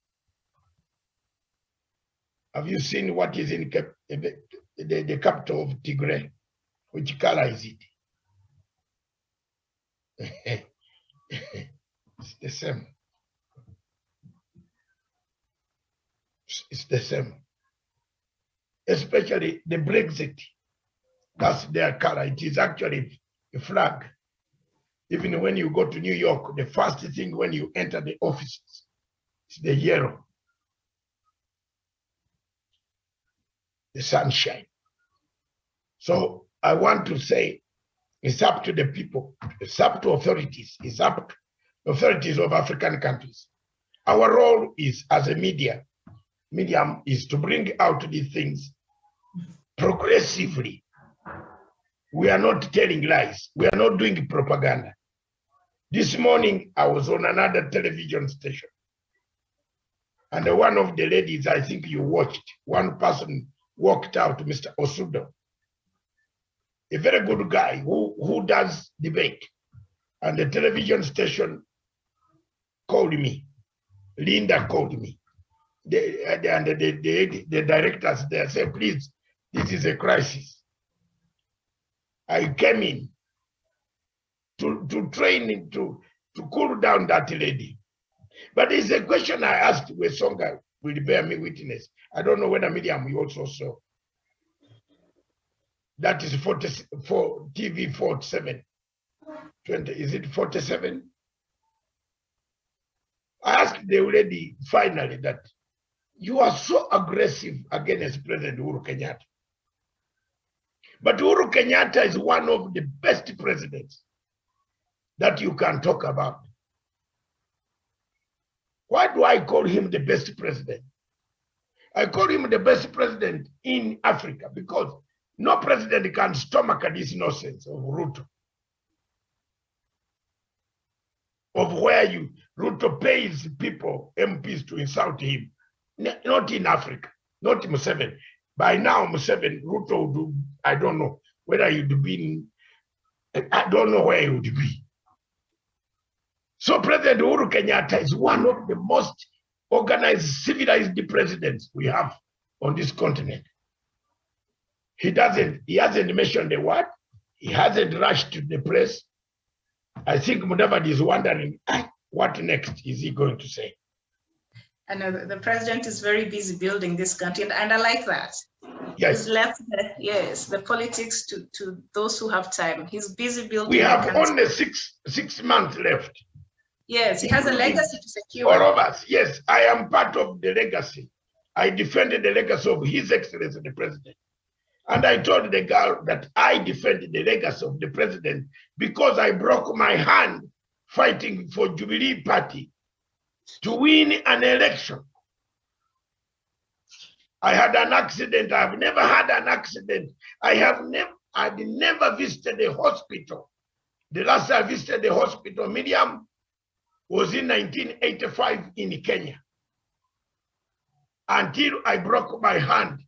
Have you seen what is in the capital of Tigray? Which color is it? It's the same. It's the same. Especially the Brexit. That's their color. It is actually a flag. Even when you go to New York, the first thing when you enter the offices is the yellow, the sunshine. So I want to say it's up to the people, it's up to authorities, it's up to authorities of African countries. Our role is as a medium is to bring out these things progressively. We are not telling lies. We are not doing propaganda. This morning, I was on another television station. And one of the ladies, I think you watched, one person walked out, Mr. Osudo, a very good guy who does debate. And the television station called me. Linda called me. The directors there said, please, this is a crisis. I came in to train to cool down that lady. But there's a question I asked where Songa will bear me witness. I don't know whether Miriam you also saw. That is for TV 47. 20, is it 47? I asked the lady finally that you are so aggressive against President Uhuru Kenyatta. But Uhuru Kenyatta is one of the best presidents that you can talk about. Why do I call him the best president? I call him the best president in Africa because no president can stomach this nonsense of Ruto. Of where Ruto pays people, MPs to insult him. Not in Africa, not Museveni. By now, Museveni, Ruto would do, I don't know whether he'd be, I don't know where he would be. So President Uhuru Kenyatta is one of the most organized, civilized presidents we have on this continent. He hasn't mentioned the word. He hasn't rushed to the press. I think Mudavadi is wondering, what next is he going to say? I know the president is very busy building this country, and I like that. Yes. He's left the politics to those who have time. He's busy building. We have only six months left. Yes, he has a legacy to secure. All of us. Yes, I am part of the legacy. I defended the legacy of His Excellency the President. And I told the girl that I defended the legacy of the president because I broke my hand fighting for Jubilee Party to win an election. I had an accident. I've never had an accident. I'd never visited a hospital. The last I visited the hospital, Miriam, was in 1985 in Kenya. Until I broke my hand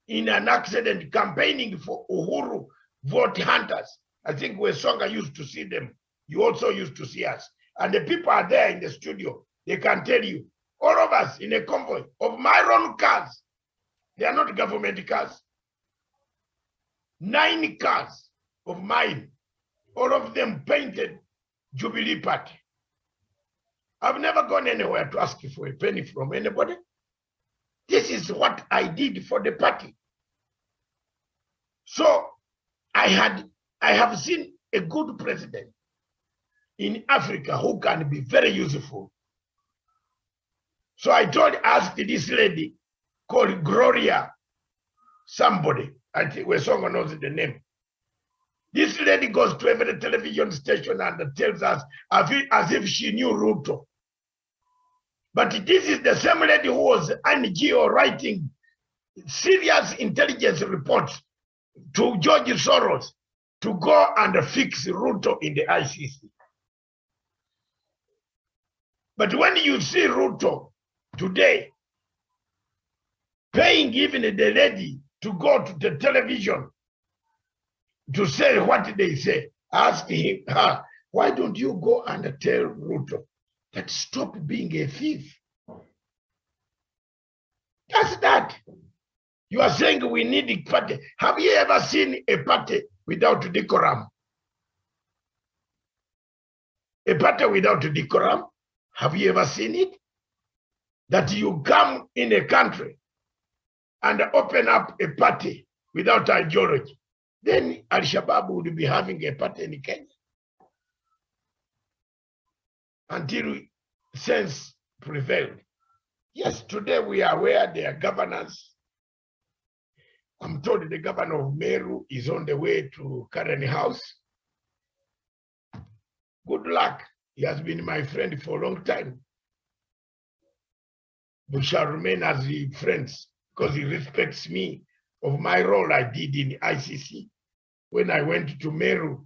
in an accident campaigning for Uhuru vote hunters. I think where Songa used to see them, you also used to see us. And the people are there in the studio. They can tell you, all of us in a convoy of my own cars, they are not government cars. 9 cars of mine, all of them painted Jubilee Party. I've never gone anywhere to ask for a penny from anybody. This is what I did for the party. So I have seen a good president in Africa who can be very useful. So I asked this lady called Gloria somebody, I think Wesongo knows the name. This lady goes to every television station and tells us as if she knew Ruto. But this is the same lady who was NGO writing serious intelligence reports to George Soros to go and fix Ruto in the ICC. But when you see Ruto today paying even the lady to go to the television to say what they say, ask him, why don't you go and tell Ruto that stop being a thief? That's that. You are saying we need a party. Have you ever seen a party without decorum? A party without decorum? Have you ever seen it? That you come in a country and open up a party without ideology, then Al-Shabaab would be having a party in Kenya. Until sense prevailed. Yes, today we are aware there are governors. I'm told the governor of Meru is on the way to Karen House. Good luck. He has been my friend for a long time. We shall remain as friends because he respects me of my role I did in ICC. When I went to Meru,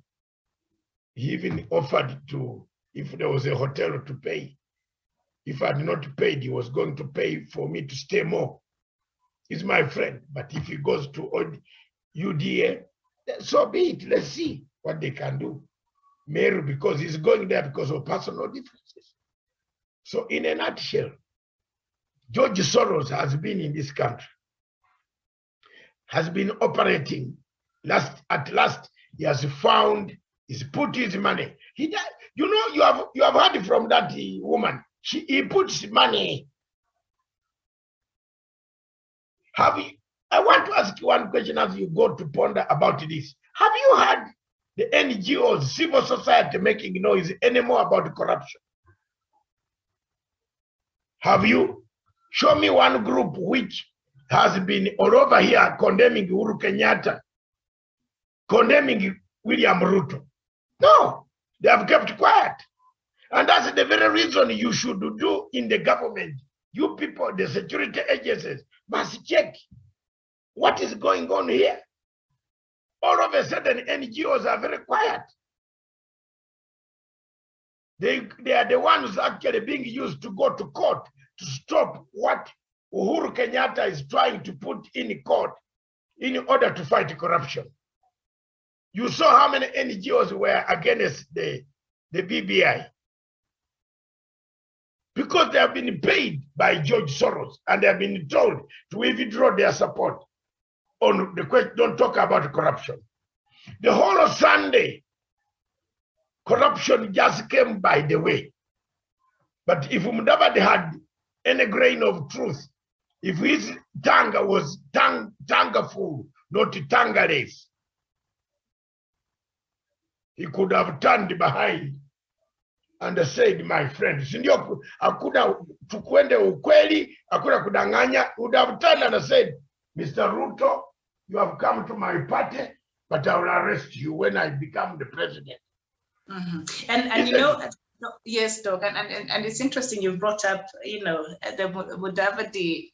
he even offered to, if there was a hotel to pay. If I had not paid, he was going to pay for me to stay more. He's my friend, but if he goes to UDA, so be it. Let's see what they can do. Meru, because he's going there because of personal differences. So in a nutshell, George Soros has been in this country, has been operating. At last, he has found, he's put his money. You know, you have heard from that woman. He puts money. I want to ask you one question as you go to ponder about this. Have you heard the NGOs, civil society making noise anymore about corruption? Have you? Show me one group which has been all over here condemning Uhuru Kenyatta, condemning William Ruto. No, they have kept quiet. And that's the very reason you should do in the government. You people, the security agencies, must check what is going on here. All of a sudden, NGOs are very quiet. They are the ones actually being used to go to court to stop what Uhuru Kenyatta is trying to put in court in order to fight corruption. You saw how many NGOs were against the BBI. Because they have been paid by George Soros and they have been told to withdraw their support on the question, don't talk about corruption. The whole of Sunday, corruption just came by the way. But if Mudavadi had any grain of truth, if his tongue was tongueful, not tongueless, he could have turned behind and said, my friend, sindio hakuna tukwende ukweli, hakuna kudanganya, would have turned and said, Mr. Ruto, you have come to my party, but I will arrest you when I become the president. Mm-hmm. And you know, yes, Doc, and it's interesting you brought up, you know, the Mudavadi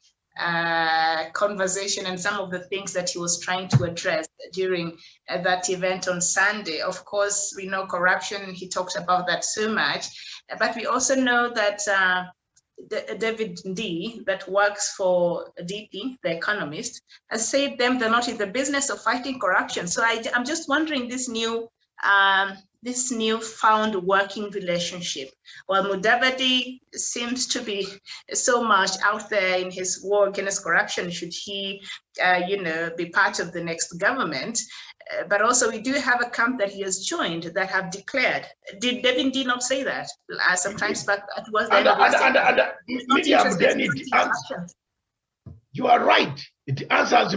conversation and some of the things that he was trying to address during that event on Sunday. Of course, we know corruption, he talked about that so much, but we also know that David D, that works for DP, the Economist, has said they're not in the business of fighting corruption. So I'm just wondering this new this newfound working relationship. While Mudavadi seems to be so much out there in his war against corruption, should he, be part of the next government, but also we do have a camp that he has joined that have declared. Did Devin D not say that? Sometimes back towards the end of Miriam, then it answers. You are right. It answers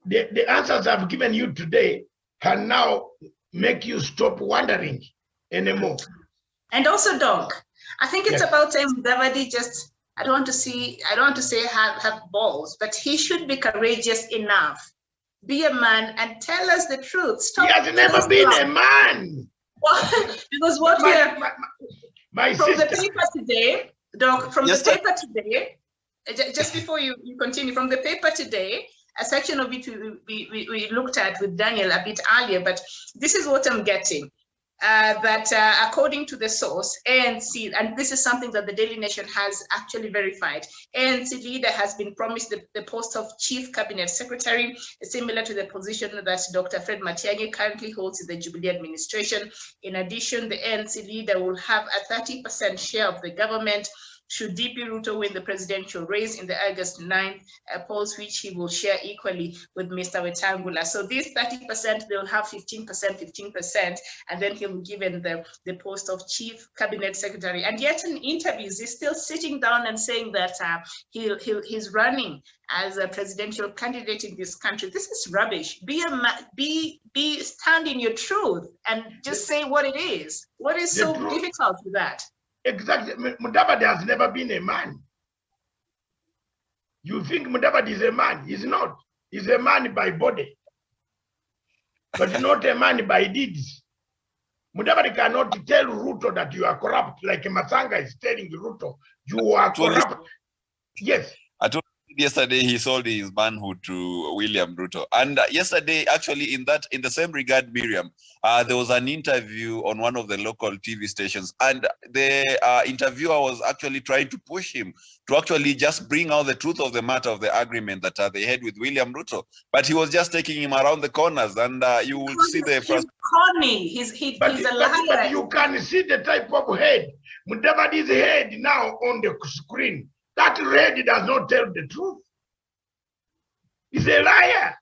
the answers I've given you today can now make you stop wondering anymore. And also, Doc, I think it's about time Mudavadi just, I don't want to say have balls, but he should be courageous enough. Be a man and tell us the truth. Stop. He has never been a man. Because what we are from sister. The paper today, Doc, from the paper today, just before you continue, from the paper today, a section of it we looked at with Daniel a bit earlier, but this is what I'm getting. That according to the source, ANC, and this is something that the Daily Nation has actually verified, ANC leader has been promised the post of Chief Cabinet Secretary, similar to the position that Dr. Fred Matiang'i currently holds in the Jubilee administration. In addition, the ANC leader will have a 30% share of the government should DP Ruto win the presidential race in the August 9th polls, which he will share equally with Mr. Wetangula. So this 30%, they'll have 15%, and then he'll be given the post of Chief Cabinet Secretary. And yet in interviews, he's still sitting down and saying that he's running as a presidential candidate in this country. This is rubbish. Stand in your truth and just say what it is. What is so difficult with that? Exactly. Mudavadi has never been a man. You think Mudavadi is a man? He's not. He's a man by body, but not a man by deeds. Mudavadi cannot tell Ruto that you are corrupt, like Masanga is telling Ruto, you are corrupt. Yes. I told you yesterday he sold his manhood to William Ruto. And yesterday, actually, in the same regard, Miriam, there was an interview on one of the local TV stations, and the interviewer was actually trying to push him to actually just bring out the truth of the matter of the agreement that they had with William Ruto. But he was just taking him around the corners, and you will see the first. He's a liar. But you can see the type of head. Mudavadi's head now on the screen. That head does not tell the truth. He's a liar.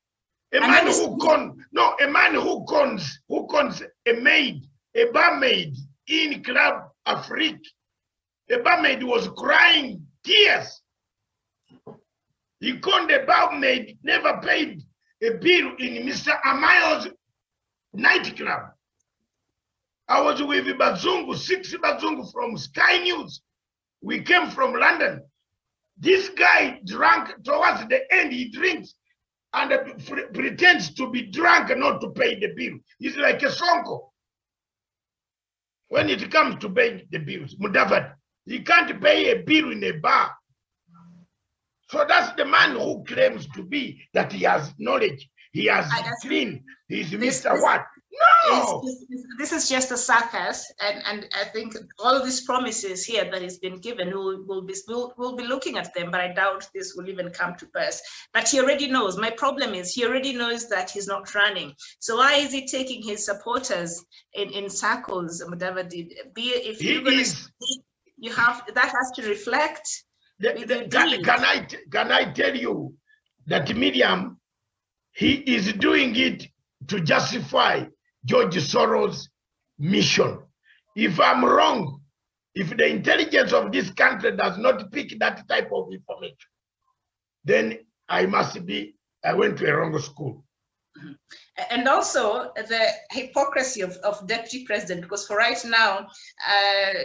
A man who cons a maid, a barmaid in Club Afrique. The barmaid was crying tears. He conned the barmaid, never paid a bill in Mr. Amayo's nightclub. I was with Bazungu, 6 Bazungu from Sky News. We came from London. This guy drank towards the end, he drinks and pretends to be drunk and not to pay the bill. He's like a sonko. When it comes to pay the bills, Mudavadi, he can't pay a bill in a bar. So that's the man who claims to be that he has knowledge, he has clean, he's Mr. What? No! This is just a circus, and I think all of these promises here that has been given, we'll be looking at them, but I doubt this will even come to pass. But he already knows. My problem is he already knows that he's not running. So why is he taking his supporters in circles, Mudavadi? If you're going to speak, you have that has to reflect. Can I tell you that Miriam, he is doing it to justify George Soros' mission. If I'm wrong, if the intelligence of this country does not pick that type of information, then I went to a wrong school. And also the hypocrisy of Deputy President, because for right now,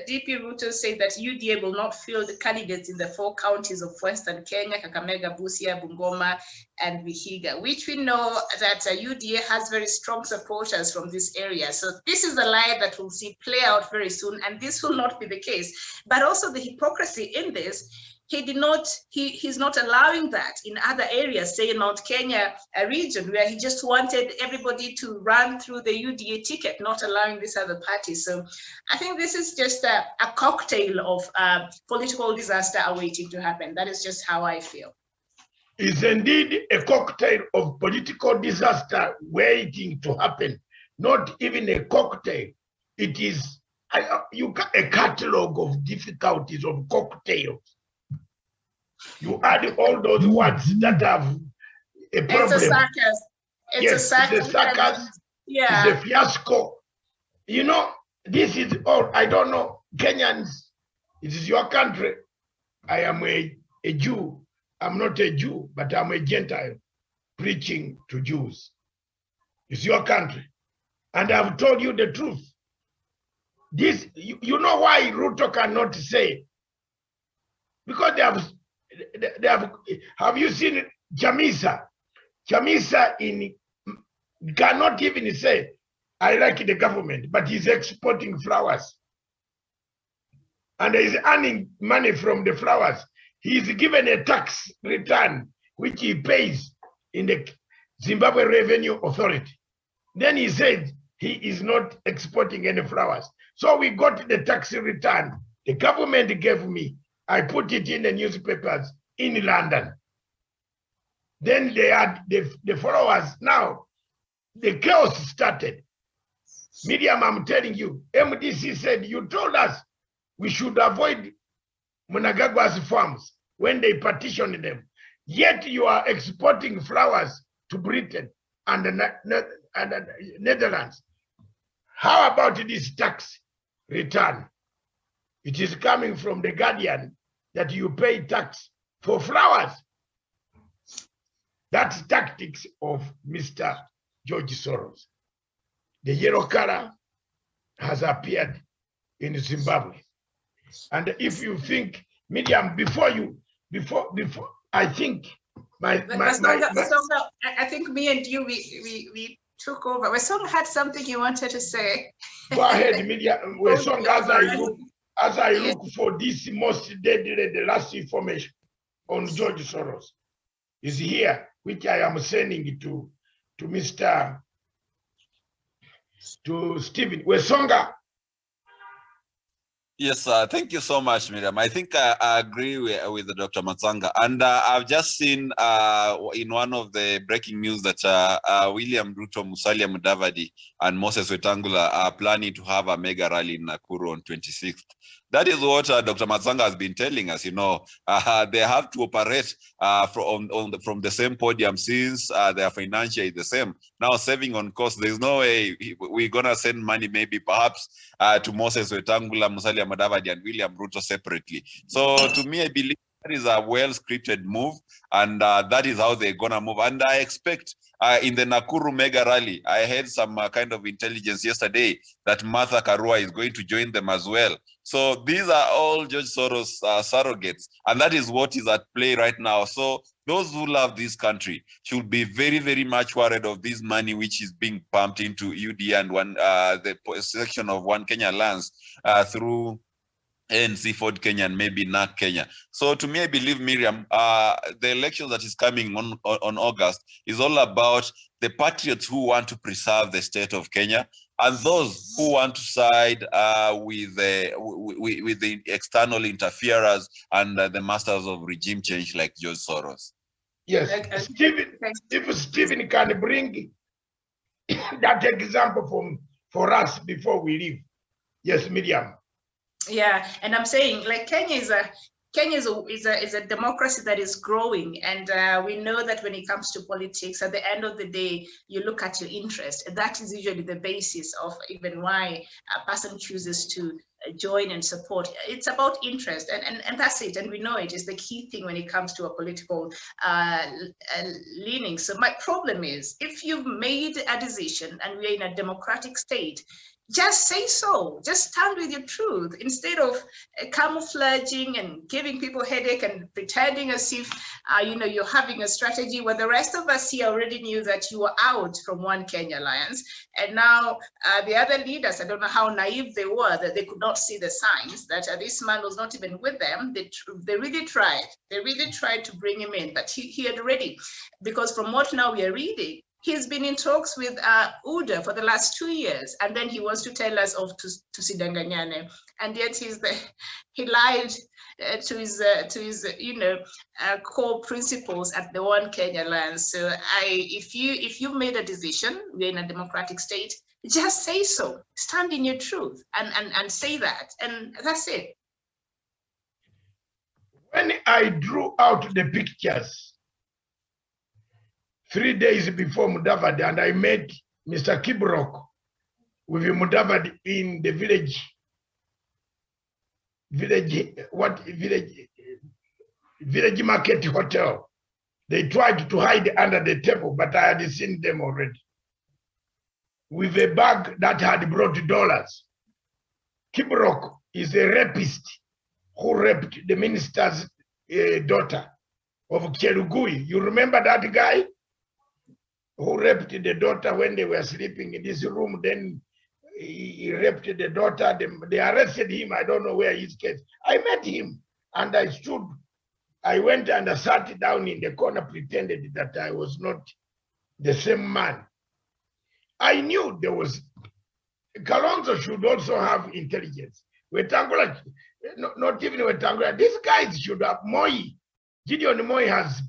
DP Ruto said that UDA will not field the candidates in the 4 counties of Western Kenya, Kakamega, Busia, Bungoma, and Vihiga, which we know that UDA has very strong supporters from this area. So this is a lie that we'll see play out very soon, and this will not be the case. But also the hypocrisy in this, he's not allowing that in other areas, say in Mount Kenya region, where he just wanted everybody to run through the UDA ticket, not allowing this other party. So I think this is just a cocktail of political disaster awaiting to happen. That is just how I feel. It's indeed a cocktail of political disaster waiting to happen. not even a cocktail. It is a catalog of difficulties of cocktails. You add all those words that have a problem. It's a circus. It's a circus. It's a circus. Yeah. It's a fiasco. You know, this is all. I don't know. Kenyans, it is your country. I am a Jew. I'm not a Jew, but I'm a Gentile preaching to Jews. It's your country. And I've told you the truth. This, you know why Ruto cannot say? Because they have you seen Chamisa? Chamisa cannot even say, I like the government, but he's exporting flowers. And he's earning money from the flowers. He's given a tax return, which he pays in the Zimbabwe Revenue Authority. Then he said he is not exporting any flowers. So we got the tax return. The government gave me. I put it in the newspapers in London. Then they had the followers. Now, the chaos started. Miriam, I'm telling you, MDC said, you told us we should avoid Mnangagwa's farms when they partitioned them. Yet you are exporting flowers to Britain and the Netherlands. How about this tax return? It is coming from the Guardian that you pay tax for flowers. That's tactics of Mr. George Soros. The yellow color has appeared in Zimbabwe. And if you think, Miriam, before I think I think me and you, we took over. Wesong had something you wanted to say. Go ahead, Miriam. Wesong, as I look for this most deadly, the last information on George Soros is here, which I am sending to Stephen. Wesonga. Yes, thank you so much, Miriam. I think I agree with Dr. Matsanga. And I've just seen in one of the breaking news that William Ruto, Musalia Mudavadi, and Moses Wetangula are planning to have a mega rally in Nakuru on 26th. That is what Dr. Matsanga has been telling us. You know, they have to operate from the same podium since their financial is the same. Now, saving on cost, there's no way we're going to send money, maybe perhaps to Moses Wetangula, Musalia Mudavadi, and William Ruto separately. So to me, I believe that is a well-scripted move, and that is how they're going to move. And I expect in the Nakuru mega rally, I had some kind of intelligence yesterday that Martha Karua is going to join them as well. So these are all George Soros surrogates, and that is what is at play right now. So those who love this country should be very, very much worried of this money which is being pumped into UD and the section of One Kenya lands through ANC, Ford Kenya, and maybe NAC Kenya. So to me, I believe, Miriam, the election that is coming on August is all about the patriots who want to preserve the state of Kenya and those who want to side with the external interferers and the masters of regime change like George Soros. Yes, if Stephen can bring that example for us before we leave. Yes, Miriam. Yeah, and I'm saying, like, Kenya is a democracy that is growing, and we know that when it comes to politics, at the end of the day, you look at your interest. That is usually the basis of even why a person chooses to join and support. It's about interest, and that's it. And we know it is the key thing when it comes to a political leaning. So my problem is, if you've made a decision and we're in a democratic state, just say so. Just stand with your truth instead of camouflaging and giving people headache and pretending as if you're having a strategy where the rest of us here already knew that you were out from One Kenya Alliance, and now the other leaders, I don't know how naive they were that they could not see the signs that this man was not even with them. They really tried. They really tried to bring him in, but he had already, because from what now we are reading, he's been in talks with UDA for the last 2 years, and then he wants to tell us of Tusidanganyane, and yet he lied core principles at the One Kenya land. So if you made a decision, we're in a democratic state, just say so. Stand in your truth and say that, and that's it. When I drew out the pictures 3 days before Mudavadi, and I met Mr. Kibrok with Mudavadi in the village market hotel. They tried to hide under the table, but I had seen them already with a bag that had brought dollars. Kibrok is a rapist who raped the minister's daughter of Chelugui. You remember that guy who raped the daughter when they were sleeping in this room? Then he raped the daughter. They arrested him. I don't know where his case. I met him and I went and I sat down in the corner, pretended that I was not the same man. I knew there was, Kalonzo should also have intelligence. Wetangula, not even Wetangula, these guys should have Moi. Gideon Moi has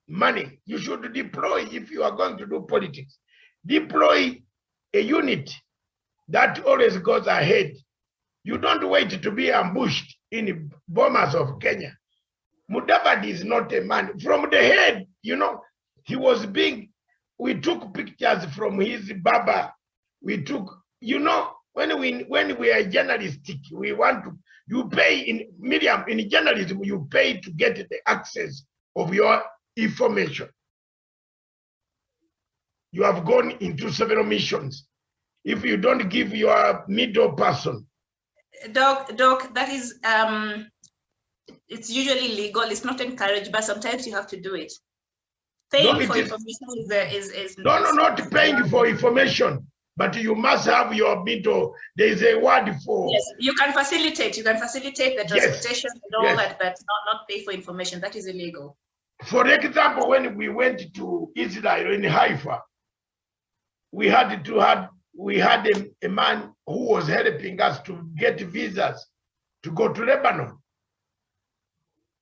money. You should deploy, if you are going to do politics, deploy a unit that always goes ahead. You don't wait to be ambushed in bombers of Kenya. Mudavadi is not a man. From the head, you know, he was being, we took pictures from his baba. We took, you know, when we are journalistic, we want to, you pay in Miriam, in journalism, you pay to get the access of your information. You have gone into several missions. If you don't give your middle person. Doc, that is, it's usually legal. It's not encouraged, but sometimes you have to do it. Paying for information is not paying for information, but you must have your middle. There is a word for. Yes, you can facilitate. You can facilitate the transportation and all that, but not pay for information. That is illegal. For example, when we went to Israel in Haifa, we had a man who was helping us to get visas to go to Lebanon.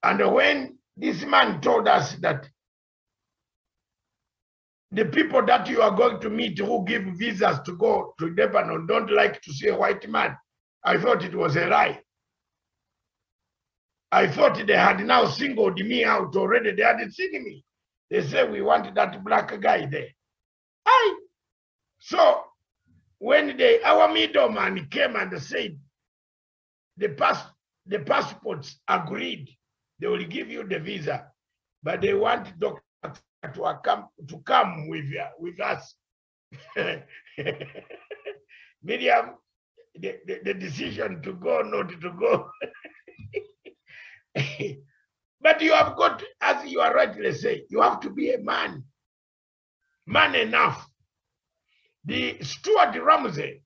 And when this man told us that the people that you are going to meet who give visas to go to Lebanon don't like to see a white man, I thought it was a lie. I thought they had now singled me out already. They hadn't seen me. They said, we want that black guy there. So when our middleman came and said, the passports agreed, they will give you the visa, but they want doctor to come with us. Miriam, the decision to go, not to go. But you have got, as you are rightly saying, you have to be a man enough. The Stuart Ramsey,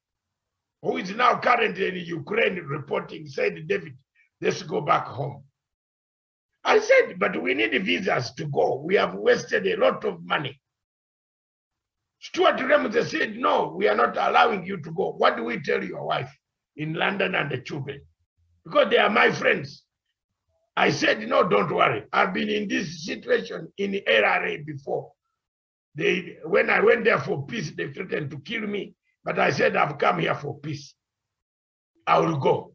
who is now currently in Ukraine reporting, said, David, let's go back home. I said, but we need visas to go. We have wasted a lot of money. Stuart Ramsey said, no, we are not allowing you to go. What do we tell your wife in London and the children? Because they are my friends. I said, no, don't worry. I've been in this situation in the LRA before. When I went there for peace, they threatened to kill me. But I said, I've come here for peace. I will go.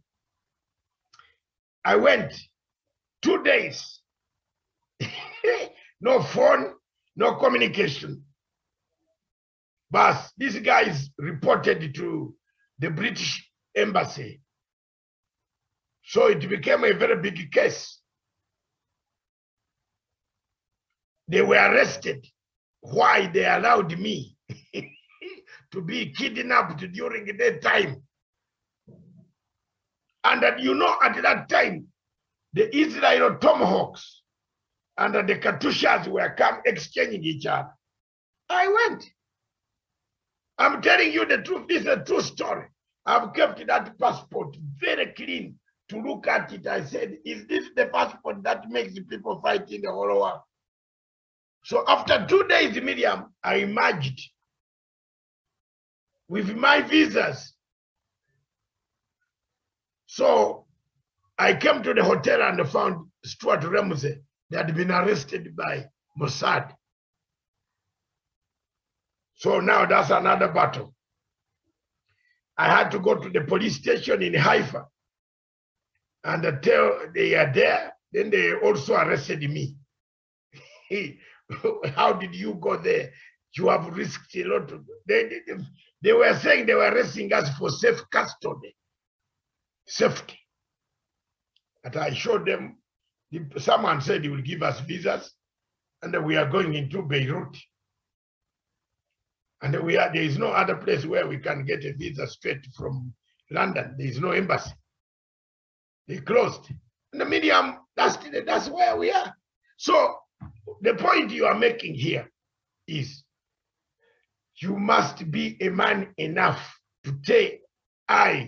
I went 2 days. No phone, no communication. But these guys reported to the British embassy. So it became a very big case. They were arrested. Why they allowed me to be kidnapped during that time. And that, you know, at that time, the Israel Tomahawks and the Katyushas were exchanging each other. I went. I'm telling you the truth. This is a true story. I've kept that passport very clean to look at it. I said, is this the passport that makes the people fight in the whole world? So after 2 days, Miriam, I emerged with my visas. So I came to the hotel and found Stuart Ramsey. They had been arrested by Mossad. So now that's another battle. I had to go to the police station in Haifa and tell they are there. Then they also arrested me. How did you go there? You have risked a lot. They were saying they were arresting us for safe custody, safety. And I showed them, someone said he will give us visas, and we are going into Beirut. And there is no other place where we can get a visa straight from London. There is no embassy. They closed. And the medium, that's where we are. So the point you are making here is you must be a man enough to take,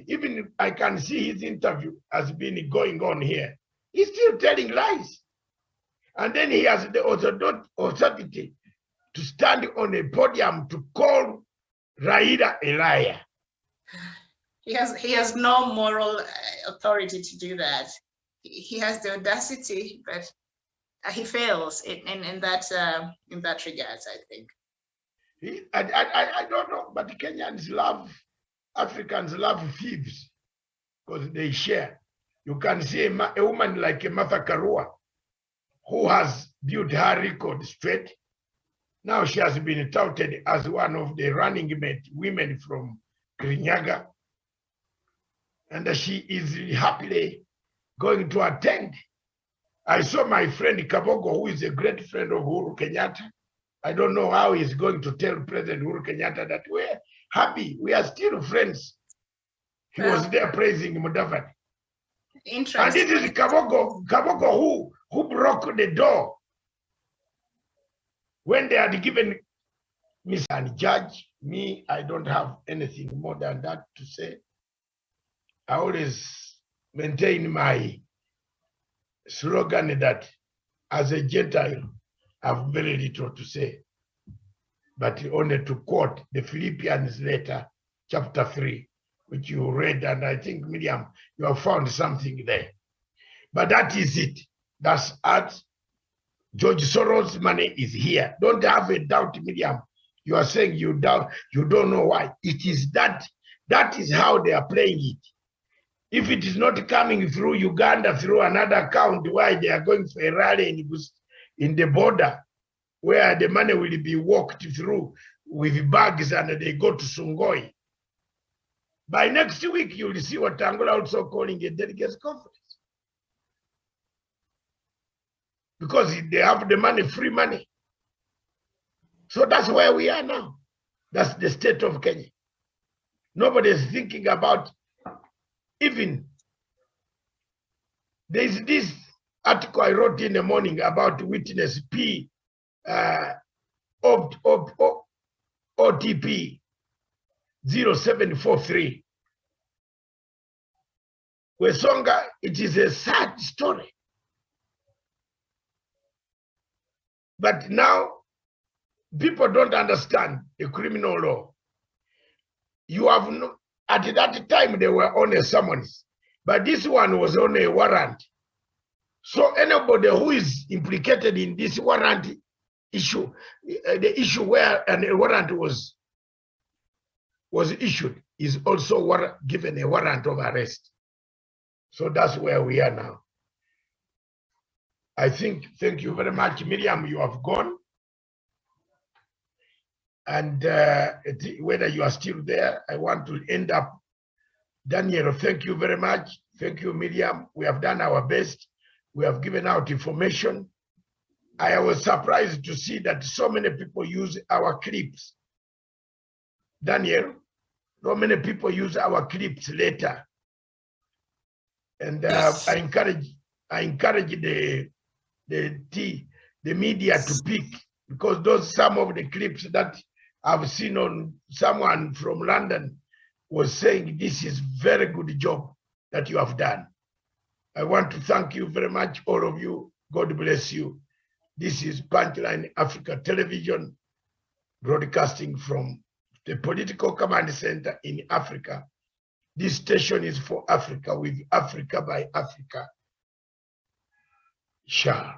even I can see his interview has been going on here. He's still telling lies. And then he has the authority to stand on a podium to call Raila a liar. He has no moral authority to do that. He has the audacity, but he fails in that regard, I think. I don't know, but Kenyans love, Africans love thieves because they share. You can see a woman like Martha Karua, who has built her record straight. Now she has been touted as one of the running mate women from Kirinyaga. And she is happily going to attend. I saw my friend Kabogo, who is a great friend of Uhuru Kenyatta. I don't know how he's going to tell President Uhuru Kenyatta that we're happy, we are still friends. He was there praising Mudavadi. Interesting. And this is Kabogo who broke the door when they had given me and judge me. I don't have anything more than that to say. I always maintain my slogan that as a Gentile, I have very little to say, but only to quote the Philippians letter, chapter 3, which you read, and I think, Miriam, you have found something there. But that is it. That's art. George Soros' money is here. Don't have a doubt, Miriam. You are saying you don't know why. It is that. That is how they are playing it. If it is not coming through Uganda, through another account, why they are going for a rally in the border, where the money will be walked through with bags and they go to Sungoi. By next week, you will see what Angola also calling a delegates conference. Because they have the money, free money. So that's where we are now. That's the state of Kenya. Nobody is thinking about even. There's this article I wrote in the morning about witness P OTP 0743. Wesonga, it is a sad story. But now, people don't understand the criminal law. You have no, at that time, they were on a summons, but this one was on a warrant. So anybody who is implicated in this warrant issue, the issue where a warrant was issued, is also given a warrant of arrest. So that's where we are now. I think, thank you very much, Miriam, you have gone. And whether you are still there, I want to end up. Daniel, thank you very much. Thank you, Miriam. We have done our best. We have given out information. I was surprised to see that so many people use our clips. Daniel, so many people use our clips later. And yes. I encourage the media to pick, because some of the clips that I've seen on someone from London was saying this is very good job that you have done. I want to thank you very much, all of you. God bless you. This is Punchline Africa Television, broadcasting from the Political Command Center in Africa. This station is for Africa, with Africa by Africa. Shah.